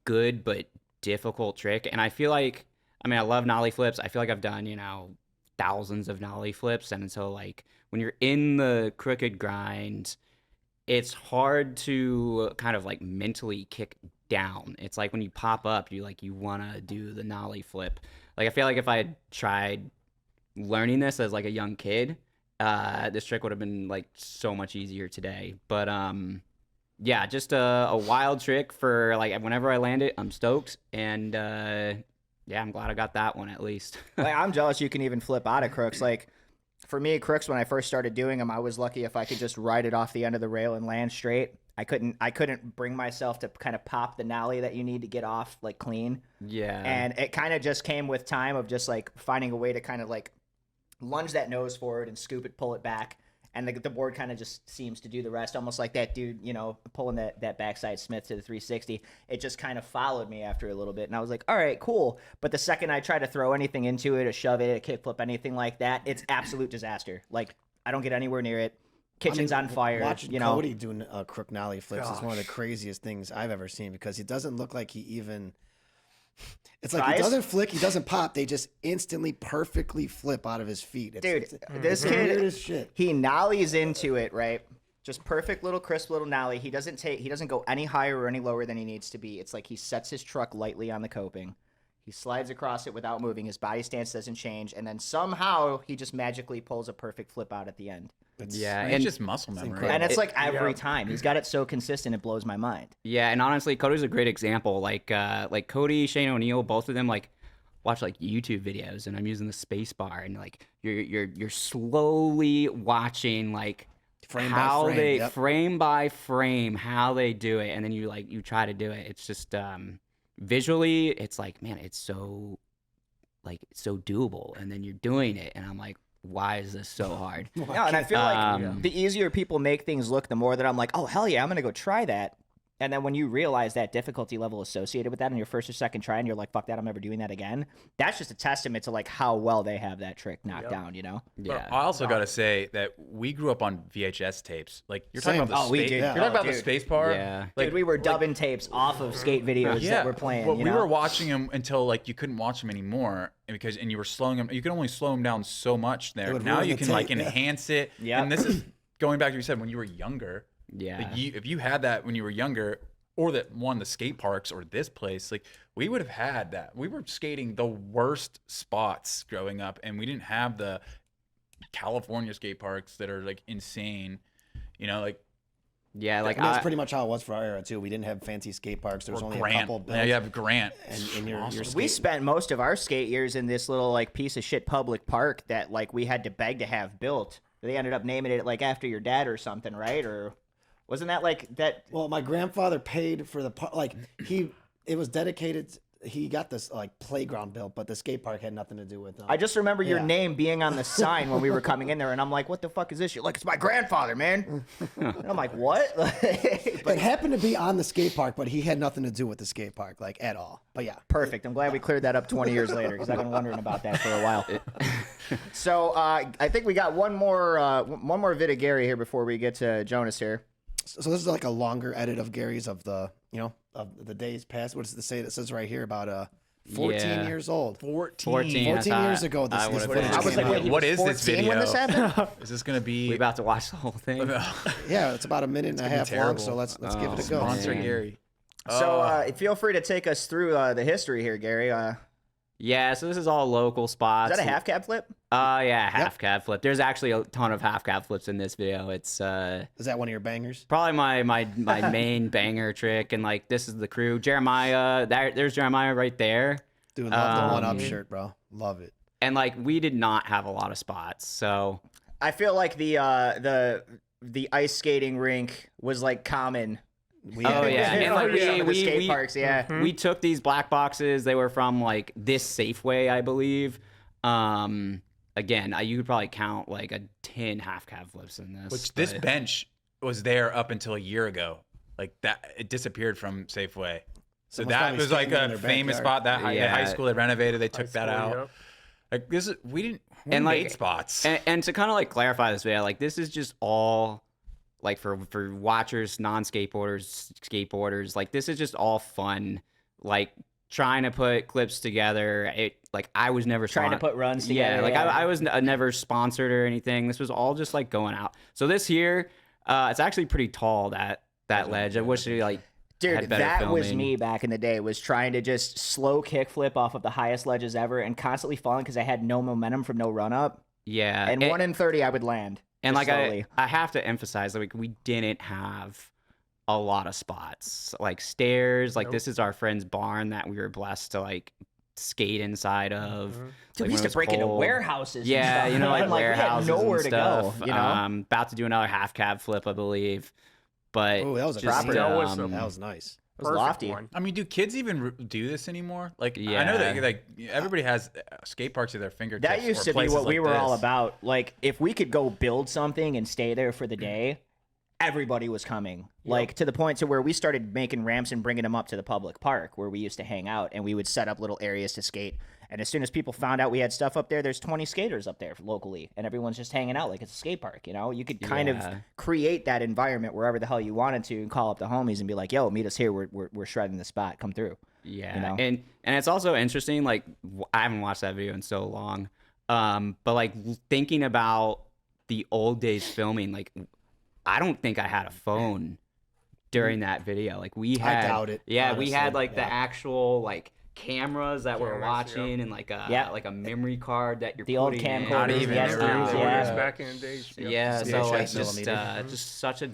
good but difficult trick, and I feel like, I love nollie flips. I feel like I've done, thousands of nollie flips, and so like when you're in the crooked grind, it's hard to kind of like mentally kick down. It's like when you pop up, you want to do the nollie flip. Like I feel like if I had tried learning this as like a young kid, this trick would have been like so much easier today. But yeah, just a wild trick for like whenever I land it, I'm stoked, and yeah, I'm glad I got that one at least. Like, I'm jealous you can even flip out of crooks. Like for me, crooks, when I first started doing them, I was lucky if I could just ride it off the end of the rail and land straight. I couldn't bring myself to kind of pop the nollie that you need to get off like clean. Yeah. And it kind of just came with time of just like finding a way to kind of like lunge that nose forward and scoop it, pull it back. And the board kind of just seems to do the rest, almost like that dude, pulling that backside Smith to the 360. It just kind of followed me after a little bit. And I was like, all right, cool. But the second I try to throw anything into it, a shove it, a kickflip, anything like that, it's absolute disaster. Like, I don't get anywhere near it. Kitchen's on fire. Watching Cody doing crook nollie flips is one of the craziest things I've ever seen, because he doesn't look like he even... It's like he doesn't flick, he doesn't pop. They just instantly perfectly flip out of his feet. This weird kid, as shit. He nollies into it, right? Just perfect little crisp little nollie. He doesn't go any higher or any lower than he needs to be. It's like he sets his truck lightly on the coping. He slides across it without moving. His body stance doesn't change, and then somehow he just magically pulls a perfect flip out at the end. It's just muscle memory. And it's like every time he's got it so consistent, it blows my mind. Yeah, and honestly, Cody's a great example. Like Cody, Shane O'Neill, both of them watch like YouTube videos, and I'm using the space bar, and like you're slowly watching like frame by frame how they do it, and then you try to do it. It's just visually, it's like, man, it's so doable, and then you're doing it, and I'm like, why is this so hard? No, and I feel like the easier people make things look, the more that I'm like, oh, hell yeah, I'm going to go try that. And then when you realize that difficulty level associated with that on your first or second try, and you're like, fuck that, I'm never doing that again. That's just a testament to like how well they have that trick knocked down, you know? Yeah. I also got to say that we grew up on VHS tapes. Like you're talking about the we space, did. you're talking about the Dude. space part. Yeah. Like Dude, we were dubbing tapes off of skate videos that we're playing. Well, you we know? were watching them until like you couldn't watch them anymore and you were slowing them. You can only slow them down so much there. would Now ruin you the can tape, like yeah. enhance it. Yeah. And this is going back to what you said when you were younger. Yeah. Like if you had that when you were younger, or the skate parks or this place, like we would have had that. We were skating the worst spots growing up, and we didn't have the California skate parks that are like insane. You know, like Yeah, like that's pretty much how it was for our era too. We didn't have fancy skate parks. There was only Grant. a couple built. Yeah, you have Grant. And your We skate- spent most of our skate years in this little like piece of shit public park that like we had to beg to have built. They ended up naming it like after your dad or something, right? Or wasn't that like that? Well, my grandfather paid for the park. Like it was dedicated. He got this like playground built, but the skate park had nothing to do with it. I just remember your Yeah. name being on the sign when we were coming in there, and I'm like, "What the fuck is this?" You're like, "It's my grandfather, man." And I'm like, "What?" It happened to be on the skate park, but he had nothing to do with the skate park, like at all. But yeah, Perfect. I'm glad we cleared that up 20 years later because I've been wondering about that for a while. So I think we got one more vid of Gary here before we get to Jonas here. so this is like a longer edit of Gary's of the of the days past. What does it say? That says right here about 14 Yeah. years old. 14 14 years ago, this would've footage been- I was came like, out. wait, he What was is this 14 when video? this happened? Is this gonna be We about to watch the whole thing. Yeah, it's about a minute and a gonna be half long. terrible. So let's give it a go. sponsor man. Gary? So feel free to take us through the history here, Gary. Yeah, so this is all local spots. Is that a half cab flip? Yeah, half cab flip. There's actually a ton of half cab flips in this video. It's Is that one of your bangers? probably my main banger trick, and like this is the crew. Jeremiah, there's Jeremiah right there. Dude, love the one-up shirt, bro. Love it. And like we did not have a lot of spots, so I feel like the ice skating rink was like common. Oh, yeah. And, like, some of the skate we- parks, yeah. we took these black boxes. They were from like this Safeway, I believe. Again, you could probably count like a 10 half cab flips in this. Which this but- bench was there up until a year ago. Like that, it disappeared from Safeway. So Someone's that probably was like skating in a their famous backyard. spot that high Yeah. school they renovated. They took that School, out. yep. Like this is we And, like, made spots. And to kind of like clarify this video, like this is just all like for watchers, non-skateboarders, skateboarders, like this is just all fun. Like trying to put clips together. It like I was never Trying to put runs together. Yeah, like I was never sponsored or anything. This was all just like going out. So this here, it's actually pretty tall, that ledge. I wish it like Dude, had better that was filming. me back in the day, was trying to just slow kickflip off of the highest ledges ever and constantly falling because I had no momentum from no run up. Yeah, And 1 in 30, I would land. And just like slowly. I have to emphasize, like we didn't have a lot of spots, like stairs. Like this is our friend's barn that we were blessed to like skate inside of. Dude, like, we when used it to was break into cold. warehouses. and Yeah, stuff, you know, like and, we had warehouses nowhere and to stuff. go. You know, About to do another half cab flip, I believe. But Oh, that was a just, proper- That was a- That was nice. it was Perfect lofty. one. I mean, do kids even do this anymore? Like, I know Yeah. that like everybody has skate parks at their fingertips. That used or to be places what we like were all this. about. Like, if we could go build something and stay there for the day, everybody was coming. Like, to the point to where we started making ramps and bringing them up to the public park where we used to hang out, and we would set up little areas to skate. And as soon as people found out we had stuff up there, there's 20 skaters up there locally, and everyone's just hanging out like it's a skate park. You know, you could kind of Yeah. create that environment wherever the hell you wanted to, and call up the homies and be like, "Yo, meet us here. We're shredding the spot. Come through." Yeah, you know? and it's also interesting. Like I haven't watched that video in so long, but like thinking about the old days filming, like I don't think I had a phone during that video. Like we I had, doubt it, Yeah, we had honestly, like the yeah. actual like cameras that we're Cameras, watching, and like a memory card that you're The old putting in. camcorders, Not even yes, memory dude, card. yeah. Back in the days. yep. Yeah, so like VHS just millimeter. just such a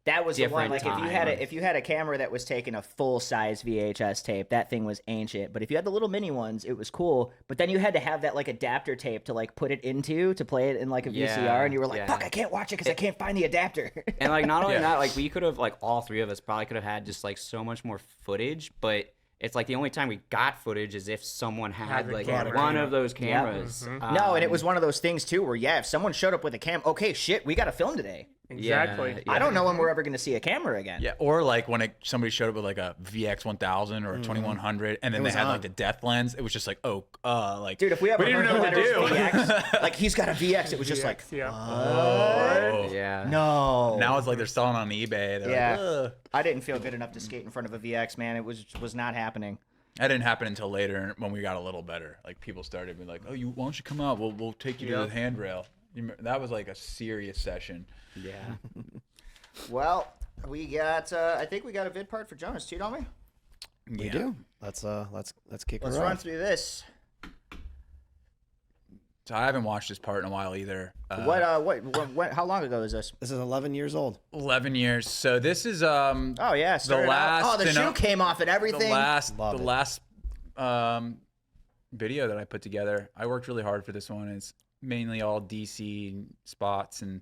That was the one. different Like time. if you had a camera that was taking a full size VHS tape, that thing was ancient. But if you had the little mini ones, it was cool. But then you had to have that like adapter tape to like put it into to play it in like a VCR, Yeah, and you were like, yeah. "Fuck, I can't watch it because I can't find the adapter." And like not only Yeah. that, like we could have like all three of us probably could have had just like so much more footage, but it's like the only time we got footage is if someone had the like camera. one of those cameras. No, and it was one of those things too, where if someone showed up with a cam, okay, shit, we got to film today. Exactly. Yeah. I don't know when we're ever going to see a camera again. Yeah, or like when somebody showed up with like a VX 1000 or a 2100, and then they had like the death lens. It was just like, like, Dude, if we ever didn't heard know the what to letters do. VX, like he's got a VX, it was just like, Yeah. Oh. Yeah. no. Now it's like they're selling on eBay. They're Yeah. like, ugh. I didn't feel good enough to skate in front of a VX, man. It was not happening. That didn't happen until later when we got a little better. Like people started being like, "Oh, why don't you come out? We'll take you to the handrail." That was like a serious session. Yeah. Well, we got I think we got a vid part for Jonas too, don't we? We do. Let's kick Let's her run off. through this. So I haven't watched this part in a while either. What how long ago is this? This is 11 years old. 11 years. So this is Oh yeah, started out- last the in shoe a- came off and everything. Love it. last video that I put together. I worked really hard for this one. It's mainly all DC spots and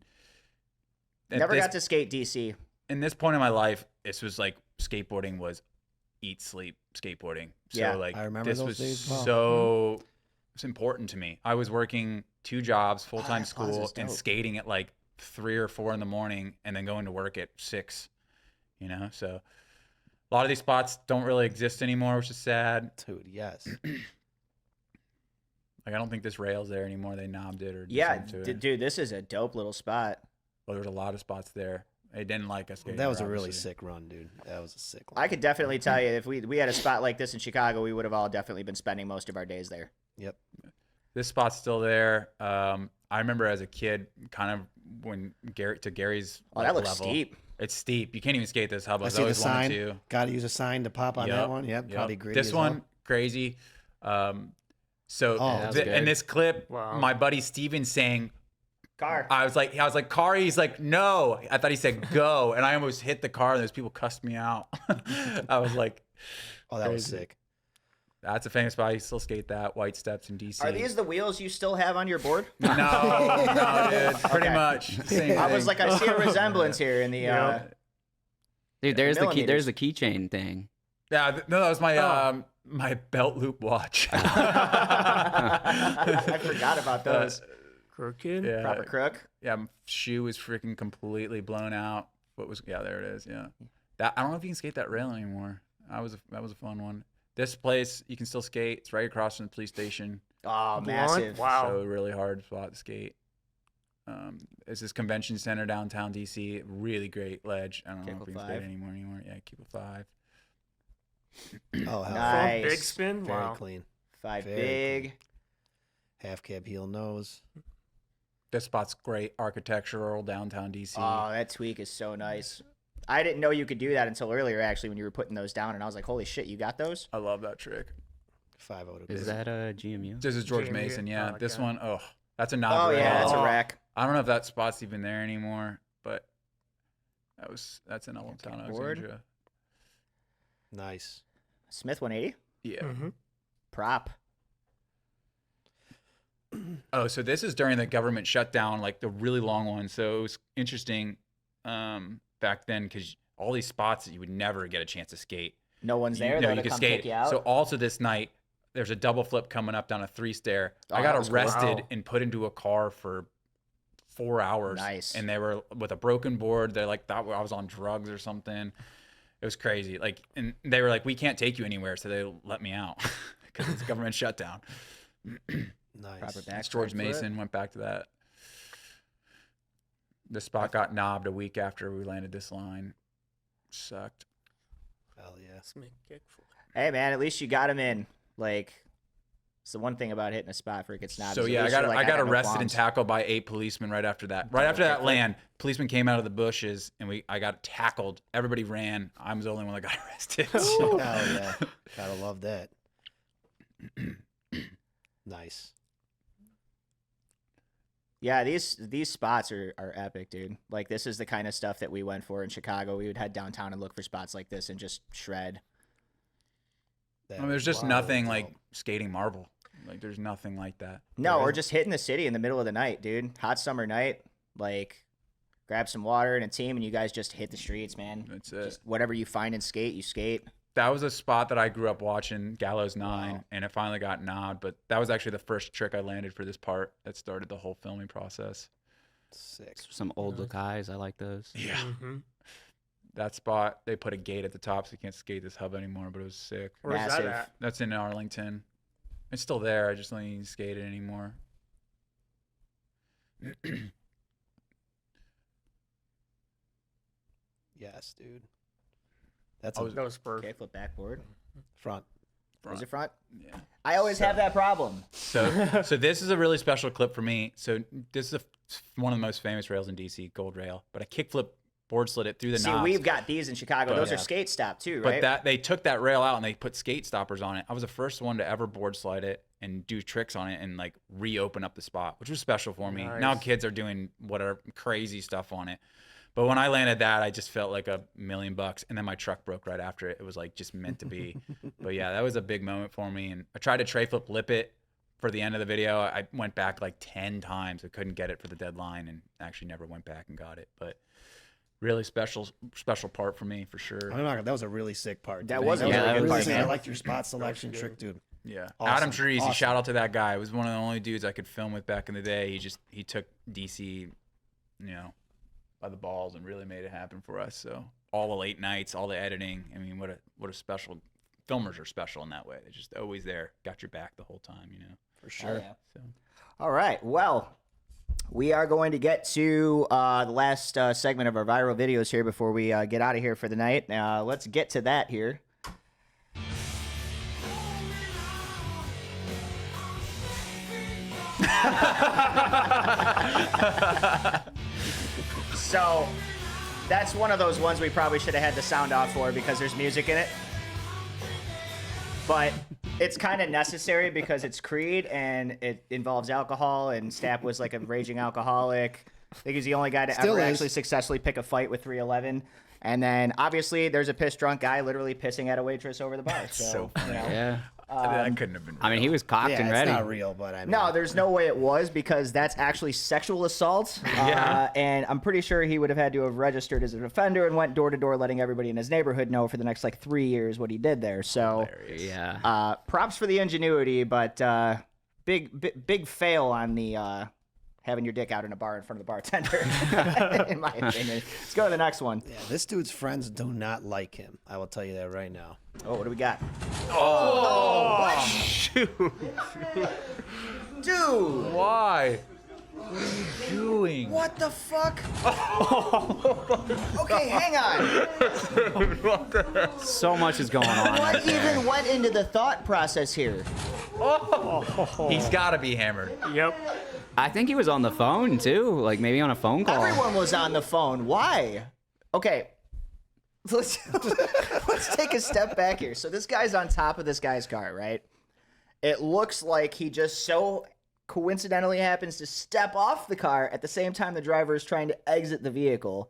at Never this- got to skate DC. in this point in my life, this was like skateboarding was eat, sleep, skateboarding. So Yeah, like I remember this those was days well. so it's important to me. I was working 2 jobs, full-time that plaza's school, and dope. skating at like 3 or 4 in the morning and then going to work at 6, so a lot of these spots don't really exist anymore, which is sad. Dude, yes. Like I don't think this rail's there anymore. They knobbed it or did Yeah, something to it. dude, this is a dope little spot. Well, there was a lot of spots there. They didn't like us. That was a really sick run, dude. That was a sick one. I could definitely tell you if we had a spot like this in Chicago, we would have all definitely been spending most of our days there. Yep. This spot's still there. I remember as a kid, kind of when Gary's Oh, that looks level, steep. It's steep. You can't even skate this hub. I I see the always wanted sign. to. Got to use a sign to pop on that one. Yep. Probably gritty. This as one hell. crazy. So that was in good. this clip, Wow. my buddy Steven saying, Car. I was like, car. He's like, no. I thought he said go, and I almost hit the car. And those people cussed me out. I was like, Oh, that was crazy. sick. that's a famous spot. You still skate that. White Steps in DC. Are these the wheels you still have on your board? No, dude. Pretty Okay. much. Same I was thing. like, I see a resemblance here in the. Yeah. Dude, there's millimeters. the keychain thing. Yeah, no, that was my my belt loop watch. I forgot about those. Crooked. Yeah, Proper crook. yeah. My shoe was freaking completely blown out. Yeah, there it is. Yeah, that I don't know if you can skate that rail anymore. That was a fun one. This place you can still skate. It's right across from the police station. Oh, Blunt? massive. Wow. So really hard spot to skate. It's this convention center downtown DC. Really great ledge. I don't know Kickle if we can 5. skate anymore. Yeah, keep a 5. Oh, hell. Nice. Front big spin. Very Wow. clean. Five Very big. Half cab heel nose. This spot's great. Architectural downtown DC. Oh, that tweak is so nice. I didn't know you could do that until earlier, actually, when you were putting those down, and I was like, "Holy shit, you got those!" I love that trick. 5-0 to Is that a GMU? This is George Jamie, Mason. Yeah, oh, this okay. one, that's a knob. Oh rail. yeah, that's a rack. I don't know if that spot's even there anymore, but that's in Allentown, Skateboard. Alexandria. Nice. Smith 180 Yeah. Mm-hmm. prop. Oh, so this is during the government shutdown, like the really long one. So it was interesting back then because all these spots that you would never get a chance to skate. No one's there You though know, to you could come skate. pick you out. So also this night, there's a double flip coming up down a 3-stair. Oh, I that got was cool. arrested Wow. and put into a car for 4 hours. Nice. And they were with a broken board. They like thought I was on drugs or something. It was crazy. Like, and they were like, "We can't take you anywhere," so they let me out because it's government shutdown. Nice. Proper back. It's George flip. Mason went back to that. The spot got knobbed a week after we landed this line. Sucked. Hell yeah. Smith kickflip. Hey man, at least you got him in. Like, it's the one thing about hitting a spot for it gets knobbed. So is at yeah, I least got you're like, I got no arrested and qualms. tackled by 8 policemen right after that. Right after that land, policemen came out of the bushes and I got tackled. Everybody ran. I was the only one that got arrested. Hell yeah. Gotta love that. Nice. Yeah, these spots are epic, dude. Like, this is the kind of stuff that we went for in Chicago. We would head downtown and look for spots like this and just shred. That I mean, there's just was nothing dope. like skating marble. Like there's nothing like that. No, or just hitting the city in the middle of the night, dude. Hot summer night, like, grab some water and a team, and you guys just hit the streets, man. That's it. Just whatever you find and skate, you skate. That was a spot that I grew up watching, Gallows 9, Wow. and it finally got knobbed. But that was actually the first trick I landed for this part that started the whole filming process. Sick. Some old look eyes. I like those. Yeah. Mm-hmm. That spot, they put a gate at the top so you can't skate this hub anymore, but it was sick. Where's Massive. that at? That's in Arlington. It's still there. I just don't even skate it anymore. Yes, dude. That's I a was- That was perfect. Okay, flip backboard. front. Was it front? Yeah. I always have that problem. So this is a really special clip for me. So this is one of the most famous rails in DC, Gold Rail. But I kickflip board slid it through the See, knobs. we've got these in Chicago. Those Yeah. are skate stop too, But right? that they took that rail out and they put skate stoppers on it. I was the first one to ever board slide it and do tricks on it and like reopen up the spot, which was special for me. Nice. Now kids are doing whatever crazy stuff on it. But when I landed that, I just felt like $1 million. And then my truck broke right after it. It was like just meant to be. But yeah, that was a big moment for me. And I tried to tray flip lip it for the end of the video. I went back like 10 times. I couldn't get it for the deadline and actually never went back and got it. But really special part for me for sure. I'm not gonna, that was a really sick part. That dude. was a Yeah, really that good was part, sick. man. I liked your spot selection trick, dude. Yeah, Awesome. Adam Treasy, Awesome. shout out to that guy. He was one of the only dudes I could film with back in the day. He took DC, by the balls and really made it happen for us. So all the late nights, all the editing. I mean, what a special. Filmers are special in that way. They're just always there, got your back the whole time. For Oh, sure. yeah. So All right. Well, we are going to get to the last segment of our viral videos here before we get out of here for the night. Let's get to that here. So that's one of those ones we probably should have had the sound off for because there's music in it. But it's kind of necessary because it's Creed and it involves alcohol, and Stapp was like a raging alcoholic. I think he's the only guy to Still ever is. actually successfully pick a fight with 311. And then obviously there's a piss drunk guy literally pissing at a waitress over the bar. So, funny. Yeah. that couldn't have been. I mean, he was cocked Yeah, and it's ready. not real, but I mean, no, there's no way it was because that's actually sexual assault. And I'm pretty sure he would have had to have registered as an offender and went door to door letting everybody in his neighborhood know for the next like 3 years what he did there. So Yeah. props for the ingenuity, but big fail on the having your dick out in a bar in front of the bartender, in my opinion. Let's go to the next one. yeah, this dude's friends do not like him. I will tell you that right now. Oh, what do we got? Shoot. Dude, Why? What are you doing? what the fuck? Okay, hang on. So much is going on. What right there. even went into the thought process here? He's got to be hammered. Yep. I think he was on the phone too, like maybe on a phone call. Everyone was on the phone. Why? Okay. Let's take a step back here. So this guy's on top of this guy's car, right? It looks like he just so coincidentally happens to step off the car at the same time the driver is trying to exit the vehicle,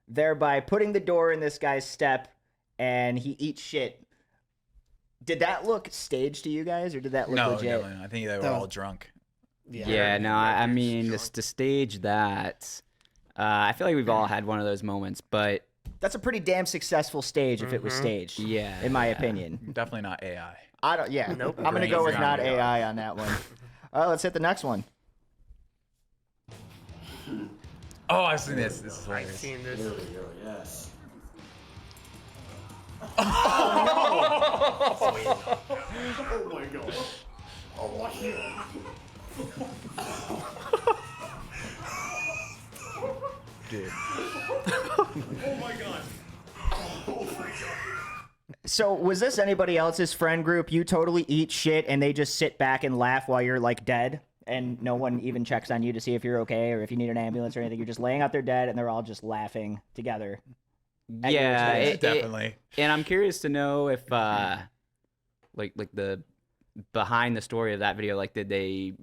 thereby putting the door in this guy's step, and he eats shit. Did that look staged to you guys, or did that look No, legit? no, I think they were That was- all drunk. Yeah, no, I mean, just to stage that, I feel like we've all had one of those moments, but That's a pretty damn successful stage if it was staged. yeah. In my yeah. opinion. Definitely not AI. I don't. Yeah. Nope. I'm gonna go with Agreed. not AI on that one. All right, let's hit the next one. Oh, I've seen this. This is I've hilarious. seen this. Yes. Dude. So was this anybody else's friend group? You totally eat shit and they just sit back and laugh while you're like dead, and no one even checks on you to see if you're okay or if you need an ambulance or anything. You're just laying out there dead and they're all just laughing together. at your Yeah, expense. Definitely. and I'm curious to know if, like the behind the story of that video, like did they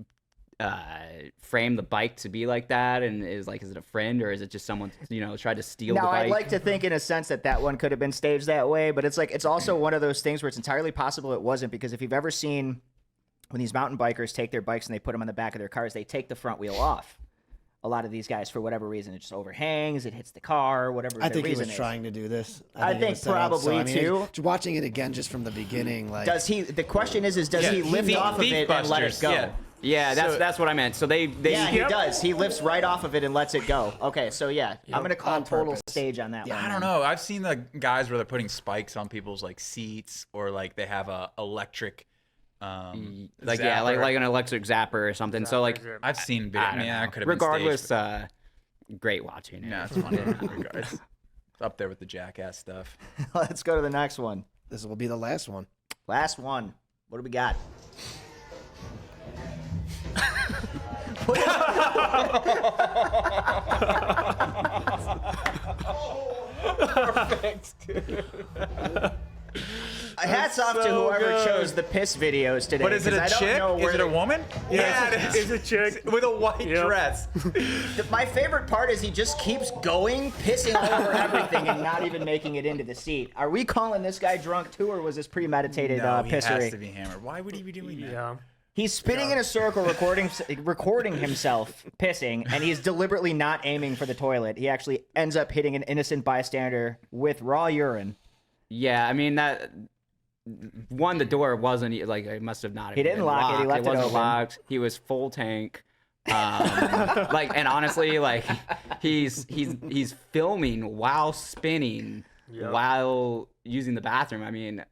frame the bike to be like that, and is it a friend or is it just someone tried to steal the Now, bike? I'd like to think in a sense that one could have been staged that way, but it's also one of those things where it's entirely possible it wasn't, because if you've ever seen when these mountain bikers take their bikes and they put them on the back of their cars, they take the front wheel off. A lot of these guys, for whatever reason, it just overhangs, it hits the car, whatever I the think he reason was is. trying to do this. I it think was set up. probably, I mean, too. Watching it again just from the beginning, like Does he? The question is does Yeah, he lift thief- off of thief it and let it busters, go? yeah. Yeah, that's what I meant. So they Yeah, he does. He lifts right off of it and lets it go. Okay, so yeah, I'm gonna call total stage on that one. I don't know. I've seen the guys where they're putting spikes on people's like seats, or like they have a electric, like zapper. like an electric zapper or something. So like I've seen video. I mean, I could have regardless, been staged, great watching it. yeah, it's funny. It's up there with the jackass stuff. Let's go to the next one. This will be the last one. Last one. What do we got? Perfect. Hats off to whoever chose the piss videos today. But is it a chick? Is it a woman? Yeah, it's a chick with a white dress. My favorite part is he just keeps going, pissing all over everything, and not even making it into the seat. Are we calling this guy drunk too, or was this premeditated No, he pissery? has to be hammered. Why would he be doing that? Yeah. He's spinning in a circle, recording himself pissing, and he's deliberately not aiming for the toilet. He actually ends up hitting an innocent bystander with raw urine. Yeah, I mean that. One, the door wasn't like it must have not. He didn't lock it. He left it wasn't open. locked. He was full tank. Like, and honestly, like he's filming while spinning, while using the bathroom. I mean,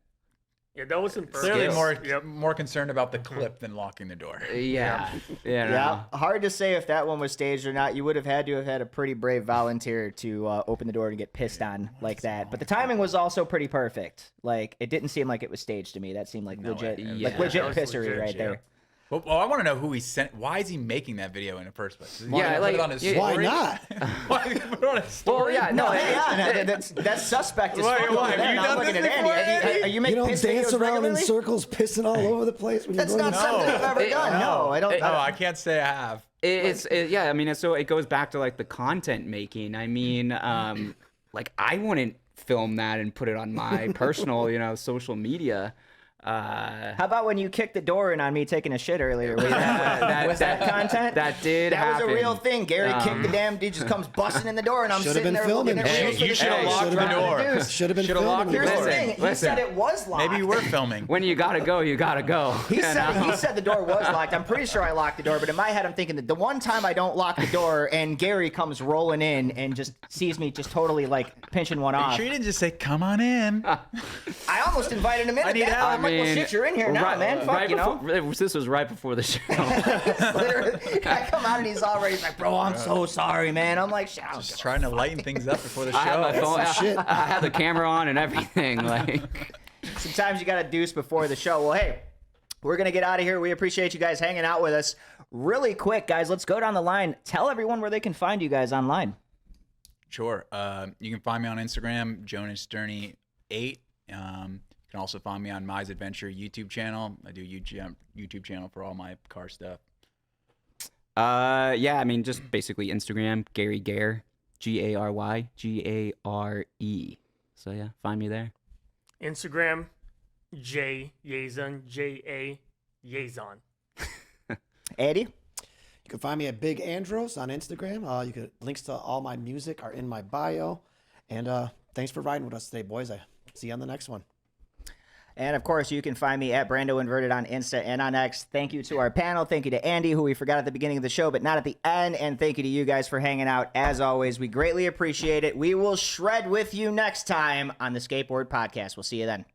Yeah, that was impressive. Clearly more concerned about the clip than locking the door. yeah. Yeah, hard to say if that one was staged or not. You would have had to have had a pretty brave volunteer to open the door and get pissed on like that. But the timing was also pretty perfect. Like, it didn't seem like it was staged to me. That seemed like legit, Yeah. legit That was pissery legit, right yeah. there. Well, I want to know who he sent. Why is he making that video in the first place? Does he Yeah, wanna like- put it on his yeah, story? Why not? Why did he put it on his story? Well, yeah, No, no, hang on. That's suspect as Why- fuck. why? over there. Have you Now I'm done looking this at Andy. before, Andy? Are you You making don't piss dance videos around in regularly? circles, pissing all over the place when That's you're going not to something I've ever done. No, I don't. Oh, I can't say I have. yeah. I mean, so it goes back to like the content making. I mean, like I wouldn't film that and put it on my personal, social media. How about when you kicked the door in on me taking a shit earlier? Was that content? That did That happen. was a real thing. Gary kicked the damn dude, just comes busting in the door, and I'm Should've sitting been there filming. looking at Hey, reels for you the should have show. locked the door. Should have been Should've locked filming. the Here's the door. thing. He Listen. said it was locked. Maybe you were filming. When you gotta go, you gotta go. He said the door was locked. I'm pretty sure I locked the door, but in my head I'm thinking that the one time I don't lock the door and Gary comes rolling in and just sees me just totally like pinching one You off. sure you didn't just say, "Come on in"? I almost invited him in. I need help. I'm like, well, shit, you're in here now, man. Fuck, This was right before the show. Literally, I come out and he's already like, bro, I'm so sorry, man. I'm like, shut up. Just trying to lighten things up before the I had my show. phone. shit. I had the camera on and everything. Like, Sometimes you got to deuce before the show. Well, hey, we're going to get out of here. We appreciate you guys hanging out with us. Really quick, guys, let's go down the line. Tell everyone where they can find you guys online. Sure. You can find me on Instagram, Jonas Durney 8. You can also find me on My's Adventure YouTube channel. I do YouTube channel for all my car stuff. yeah, I mean, just basically Instagram, Gary Gare, GaryGare. So yeah, find me there. Instagram, J Yazon, J-A Yazon. Eddie? You can find me at Big Andros on Instagram. You can links to all my music are in my bio. And thanks for riding with us today, boys. I see you on the next one. And of course, you can find me at Brando Inverted on Insta and on X. Thank you to our panel. Thank you to Andy, who we forgot at the beginning of the show, but not at the end. And thank you to you guys for hanging out. As always, we greatly appreciate it. We will shred with you next time on the Skateboard Podcast. We'll see you then.